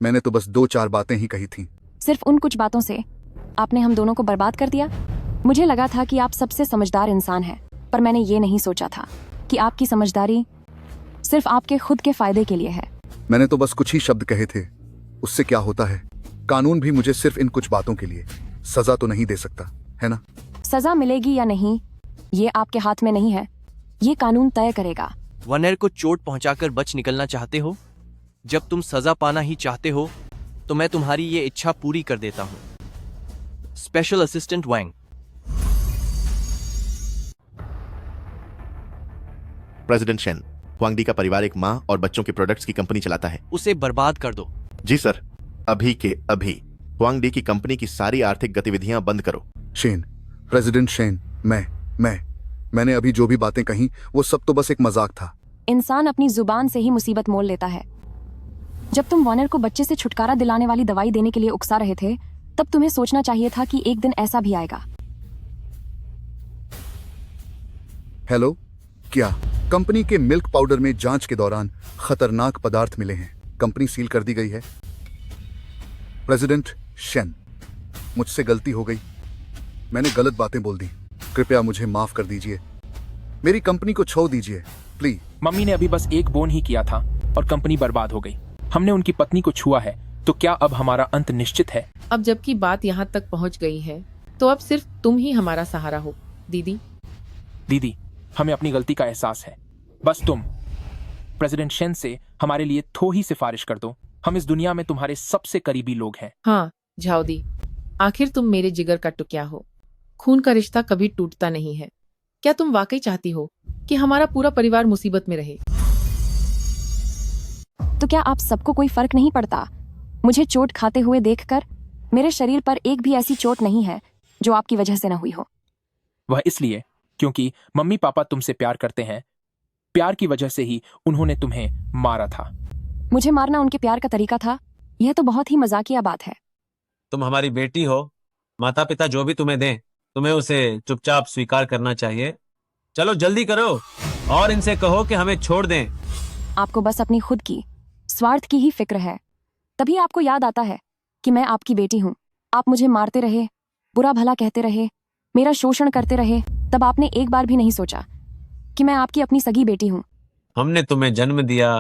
मैंने तो बस 2-4 बातें ही कही थी। सिर्फ उन कुछ बातों से आपने हम दोनों को बर्बाद कर दिया। मुझे लगा था कि आप सबसे समझदार इंसान हैं, पर मैंने ये नहीं सोचा था कि आपकी समझदारी सिर्फ आपके खुद के फायदे के लिए है। मैंने तो बस कुछ ही शब्द कहे थे, उससे क्या होता है? कानून भी मुझे सिर्फ इन कुछ बातों के लिए सजा तो नहीं दे सकता, है ना? सजा मिलेगी या नहीं ये आपके हाथ में नहीं है, ये कानून तय करेगा। वनेर को चोट पहुंचाकर बच निकलना चाहते हो? जब तुम सजा पाना ही चाहते हो तो मैं तुम्हारी ये इच्छा पूरी कर देता हूं। स्पेशल असिस्टेंट वैंग। प्रेसिडेंट शेन, हुआंगडी का परिवार एक माँ और बच्चों के प्रोडक्ट्स की कंपनी चलाता है। उसे बर्बाद कर दो। जी सर, अभी के अभी हुआंगडी की कंपनी की सारी आर्थिक गतिविधियां बंद करो। शेन, प्रेसिडेंट शेन, मैंने अभी जो भी बातें कही वो सब तो बस एक मजाक था। इंसान अपनी जुबान से ही मुसीबत मोल लेता है। जब तुम वॉनर को बच्चे से छुटकारा दिलाने वाली दवाई देने के लिए उकसा रहे थे, तब तुम्हें सोचना चाहिए था कि एक दिन ऐसा भी आएगा। हेलो, क्या कंपनी के मिल्क पाउडर में जांच के दौरान खतरनाक पदार्थ मिले हैं? कंपनी सील कर दी गई है। प्रेसिडेंट शेन, मुझसे गलती हो गई, मैंने गलत बातें बोल दी, कृपया मुझे माफ कर दीजिए। मेरी कंपनी को छोड़ दीजिए प्लीज। मम्मी ने अभी बस एक बोन ही किया था और कंपनी बर्बाद हो गई। हमने उनकी पत्नी को छुआ है, तो क्या अब हमारा अंत निश्चित है? अब जबकि बात यहाँ तक पहुँच गई है, तो अब सिर्फ तुम ही हमारा सहारा हो। दीदी, दीदी, हमें अपनी गलती का एहसास है। बस तुम प्रेसिडेंट शेन से हमारे लिए थोड़ी सिफारिश कर दो। हम इस दुनिया में तुम्हारे सबसे करीबी लोग हैं। हाँ झाउदी, आखिर तुम मेरे जिगर का टुकड़ा हो। खून का रिश्ता कभी टूटता नहीं है। क्या तुम वाकई चाहती हो कि हमारा पूरा परिवार मुसीबत में रहे? तो क्या आप सबको कोई फर्क नहीं पड़ता मुझे चोट खाते हुए देखकर? मेरे शरीर पर एक भी ऐसी चोट नहीं है जो आपकी वजह से न हुई हो। वह इसलिए क्योंकि मम्मी पापा तुमसे प्यार करते हैं। प्यार की वजह से ही उन्होंने तुम्हें मारा था। मुझे मारना उनके प्यार का तरीका था? यह तो बहुत ही मजाकिया बात है। तुम हमारी बेटी हो। माता पिता जो भी तुम्हें दें, तुम्हें उसे चुपचाप स्वीकार करना चाहिए। चलो जल्दी करो और इनसे कहो कि हमें छोड़ दें। आपको बस अपनी खुद की स्वार्थ की ही फिक्र है। तभी आपको याद आता है कि मैं आपकी बेटी हूँ। आप मुझे मारते रहे, बुरा भला कहते रहे, मेरा शोषण करते रहे, तब आपने एक बार भी नहीं सोचा कि मैं आपकी अपनी सगी बेटी हूँ। हमने तुम्हें जन्म दिया,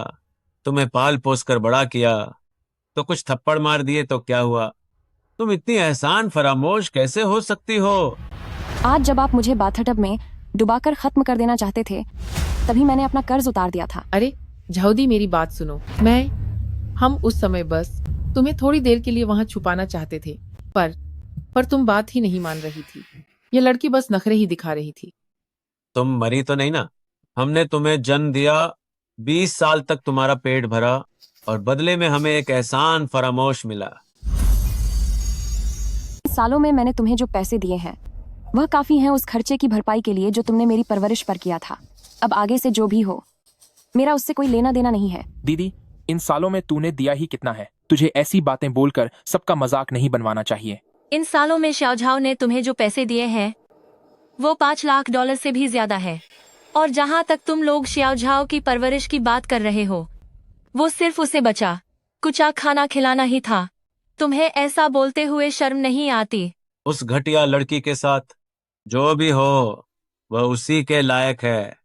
तुम्हें पाल पोस कर बड़ा किया, तो कुछ थप्पड़ मार दिए तो क्या हुआ? तुम इतनी एहसान फरामोश कैसे हो सकती हो? आज जब आप मुझे बाथटब में डुबाकर खत्म कर देना चाहते थे, तभी मैंने अपना कर्ज उतार दिया था। अरे झाउदी, मेरी बात सुनो। हम उस समय बस तुम्हें थोड़ी देर के लिए वहां छुपाना चाहते थे, पर तुम बात ही नहीं मान रही थी। ये लड़की बस नखरे ही दिखा रही थी। तुम मरी तो नहीं ना? हमने तुम्हें जन्म दिया, 20 साल तक तुम्हारा पेट भरा और बदले में हमें एक एहसान फरामोश मिला। इस सालों में मैंने तुम्हें जो पैसे दिए हैं वह काफी हैं उस खर्चे की भरपाई के लिए जो तुमने मेरी परवरिश पर किया था। अब आगे से जो भी हो, मेरा उससे कोई लेना देना नहीं है। दीदी, इन सालों में तूने दिया ही कितना है? तुझे ऐसी बातें बोलकर सबका मजाक नहीं बनवाना चाहिए। इन सालों में शाओझाओ ने तुम्हें जो पैसे दिए हैं वो $5 लाख से भी ज्यादा है। और जहां तक तुम लोग शाओझाओ की परवरिश की बात कर रहे हो, वो सिर्फ उसे बचा कुचा खाना खिलाना ही था। तुम्हें ऐसा बोलते हुए शर्म नहीं आती? उस घटिया लड़की के साथ जो भी हो वह उसी के लायक है।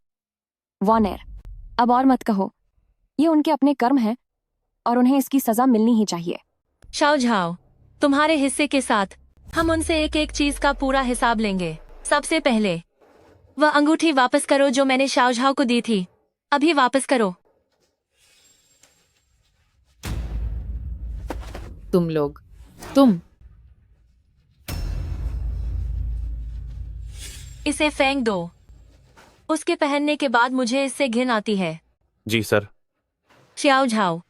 वॉनेर, अब और मत कहो। ये उनके अपने कर्म हैं और उन्हें इसकी सजा मिलनी ही चाहिए। शाओझाओ, तुम्हारे हिस्से के साथ हम उनसे एक एक चीज का पूरा हिसाब लेंगे। सबसे पहले वह अंगूठी वापस करो जो मैंने शाओझाओ को दी थी। अभी वापस करो। तुम इसे फेंक दो। उसके पहनने के बाद मुझे इससे घिन आती है। जी सर। शाओझाओ,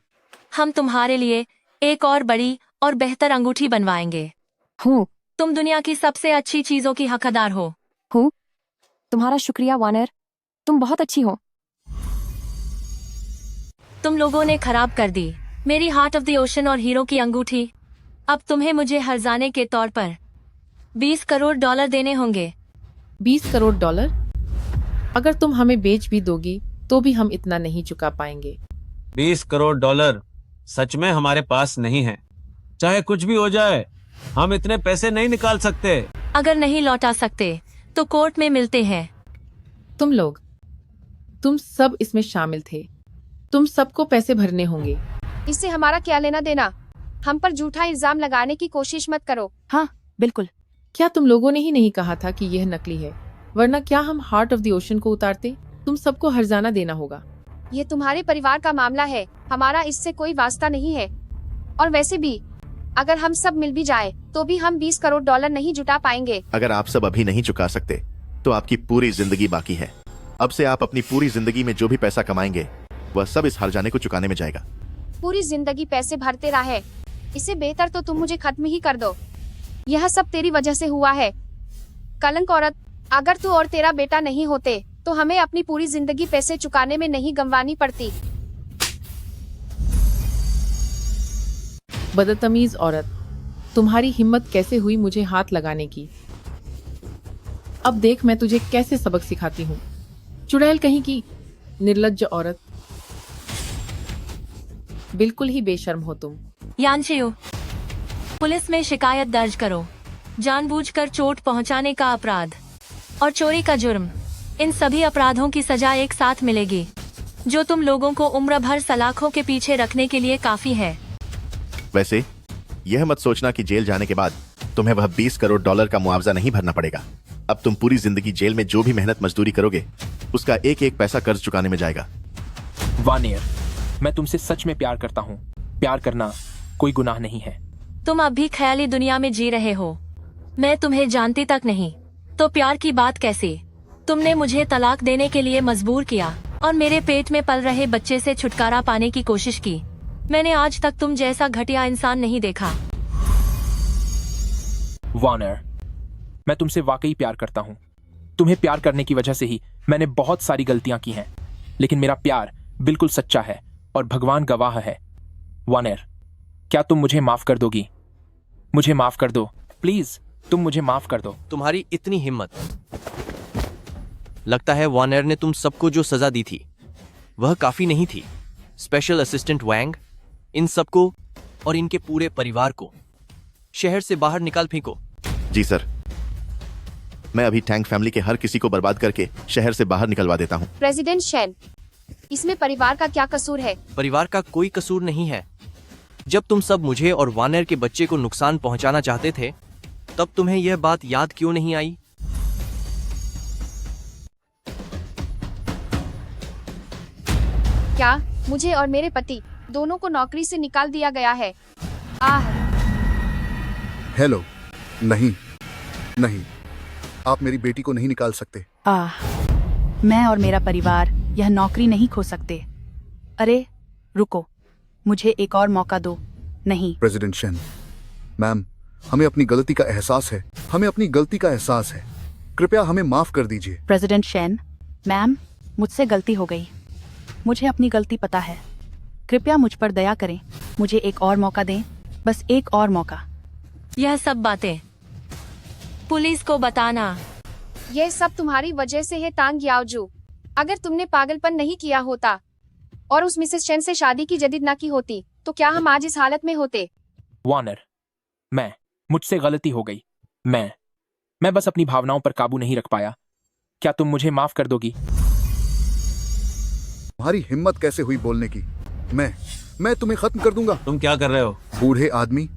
हम तुम्हारे लिए एक और बड़ी और बेहतर अंगूठी बनवाएंगे। हूँ। तुम दुनिया की सबसे अच्छी चीजों की हकदार हो। हूँ। तुम्हारा शुक्रिया वॉनेर, तुम बहुत अच्छी हो। तुम लोगों ने खराब कर दी मेरी हार्ट ऑफ द ओशन और हीरो की अंगूठी। अब तुम्हें मुझे हर्जाने के तौर पर $20 करोड़ देने होंगे। $20 करोड़? अगर तुम हमें बेच भी दोगी तो भी हम इतना नहीं चुका पाएंगे। $20 करोड़ सच में हमारे पास नहीं है। चाहे कुछ भी हो जाए, हम इतने पैसे नहीं निकाल सकते। अगर नहीं लौटा सकते तो कोर्ट में मिलते हैं। तुम सब इसमें शामिल थे। तुम सबको पैसे भरने होंगे। इससे हमारा क्या लेना देना? हम पर झूठा इल्जाम लगाने की कोशिश मत करो। हाँ बिल्कुल। क्या तुम लोगों ने ही नहीं कहा था कि यह नकली है? वरना क्या हम हार्ट ऑफ द ओशन को उतारते? तुम सबको हर्जाना देना होगा। ये तुम्हारे परिवार का मामला है, हमारा इससे कोई वास्ता नहीं है। और वैसे भी अगर हम सब मिल भी जाए तो भी हम $20 करोड़ नहीं जुटा पाएंगे। अगर आप सब अभी नहीं चुका सकते तो आपकी पूरी जिंदगी बाकी है। अब से आप अपनी पूरी जिंदगी में जो भी पैसा कमाएंगे वह सब इस हर्जाने को चुकाने में जाएगा। पूरी जिंदगी पैसे भरते रहे, इससे बेहतर तो तुम मुझे खत्म ही कर दो। यह सब तेरी वजह से हुआ है, कलंक औरत। अगर तू और तेरा बेटा नहीं होते तो हमें अपनी पूरी जिंदगी पैसे चुकाने में नहीं गंवानी पड़ती। बदतमीज औरत, तुम्हारी हिम्मत कैसे हुई मुझे हाथ लगाने की? अब देख मैं तुझे कैसे सबक सिखाती हूँ। चुड़ैल कहीं की, निर्लज्ज औरत, बिल्कुल ही बेशर्म हो तुम। यानशेयो, पुलिस में शिकायत दर्ज करो। जानबूझकर चोट पहुंचाने का अपराध और चोरी का जुर्म, इन सभी अपराधों की सजा एक साथ मिलेगी, जो तुम लोगों को उम्र भर सलाखों के पीछे रखने के लिए काफी है। वैसे यह मत सोचना कि जेल जाने के बाद तुम्हें वह $20 करोड़ का मुआवजा नहीं भरना पड़ेगा। अब तुम पूरी जिंदगी जेल में जो भी मेहनत मजदूरी करोगे उसका एक एक पैसा कर्ज चुकाने में जाएगा। वानियर, मैं तुमसे सच में प्यार करता हूँ। प्यार करना कोई गुनाह नहीं है। तुम अब भी ख्याली दुनिया में जी रहे हो। मैं तुम्हें जानती तक नहीं, तो प्यार की बात कैसे? तुमने मुझे तलाक देने के लिए मजबूर किया और मेरे पेट में पल रहे बच्चे से छुटकारा पाने की कोशिश की। मैंने आज तक तुम जैसा घटिया इंसान नहीं देखा। वार्नर, मैं तुमसे वाकई प्यार करता हूँ। तुम्हें प्यार करने की वजह से ही मैंने बहुत सारी गलतियां की हैं, लेकिन मेरा प्यार बिल्कुल सच्चा है और भगवान गवाह है। वार्नर, क्या तुम मुझे माफ कर दोगी? मुझे माफ कर दो प्लीज, तुम मुझे माफ कर दो। तुम्हारी इतनी हिम्मत! लगता है वार्नर ने तुम सबको जो सजा दी थी वह काफी नहीं थी। स्पेशल असिस्टेंट वैंग, इन सबको और इनके पूरे परिवार को शहर से बाहर निकाल फेंको। जी सर, मैं अभी टैंक फैमिली के हर किसी को बर्बाद करके शहर से बाहर निकलवा देता हूँ। प्रेसिडेंट शेन, इसमें परिवार का क्या कसूर है? परिवार का कोई कसूर नहीं है। जब तुम सब मुझे और वार्नर के बच्चे को नुकसान पहुंचाना चाहते थे, तब तुम्हें यह बात याद क्यों नहीं आई? क्या मुझे और मेरे पति दोनों को नौकरी से निकाल दिया गया है? हेलो, नहीं नहीं, आप मेरी बेटी को नहीं निकाल सकते। मैं और मेरा परिवार यह नौकरी नहीं खो सकते। अरे रुको, मुझे एक और मौका दो। नहीं। प्रेसिडेंट शेन, मैम, हमें अपनी गलती का एहसास है। हमें अपनी गलती का एहसास है। कृपया हमें माफ कर दीजिए। प्रेसिडेंट शेन, मैम, मुझसे गलती हो गई। मुझे अपनी गलती पता है। कृपया मुझ पर दया करें। मुझे एक और मौका दें, बस एक और मौका। यह सब बातें पुलिस को बताना। यह सब तुम्हारी वजह से है तांग याओजू। अगर तुमने पागलपन नहीं किया होता और उस मिसेस चेन से शादी की जदीद ना की होती, तो क्या हम आज इस हालत में होते? वार्नर, मुझसे गलती हो गई। मैं बस अपनी भावनाओं पर काबू नहीं रख पाया। क्या तुम मुझे माफ कर दोगी? तुम्हारी हिम्मत कैसे हुई बोलने की? मैं तुम्हें खत्म कर दूंगा। तुम क्या कर रहे हो? बूढ़े आदमी,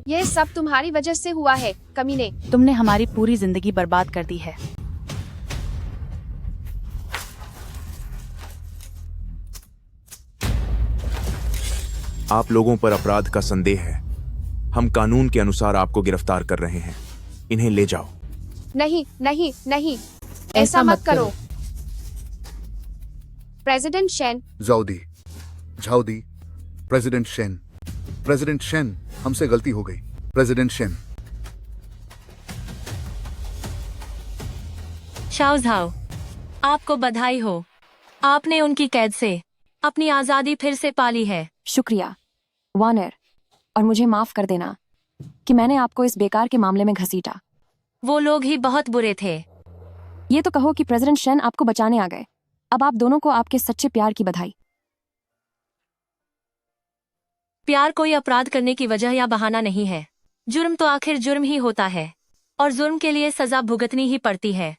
यह सब तुम्हारी वजह से हुआ है, कमीने। तुमने हमारी पूरी जिंदगी बर्बाद कर दी है। आप लोगों पर अपराध का संदेह है। हम कानून के अनुसार आपको गिरफ्तार कर रहे हैं। इन्हें ले जाओ। नहीं नहीं नहीं, ऐसा मत करो। President Shen. झाउदी, प्रेसिडेंट शेन, हमसे गलती हो गई। President Shane. शाओझाओ, आपको बधाई हो। आपने उनकी कैद से अपनी आजादी फिर से पाली है। शुक्रिया वार्नर, और मुझे माफ कर देना कि मैंने आपको इस बेकार के मामले में घसीटा। वो लोग ही बहुत बुरे थे। ये तो कहो कि प्रेसिडेंट शेन आपको बचाने आ गए। अब आप दोनों को आपके सच्चे प्यार की बधाई। प्यार कोई अपराध करने की वजह या बहाना नहीं है। जुर्म तो आखिर जुर्म ही होता है और जुर्म के लिए सजा भुगतनी ही पड़ती है।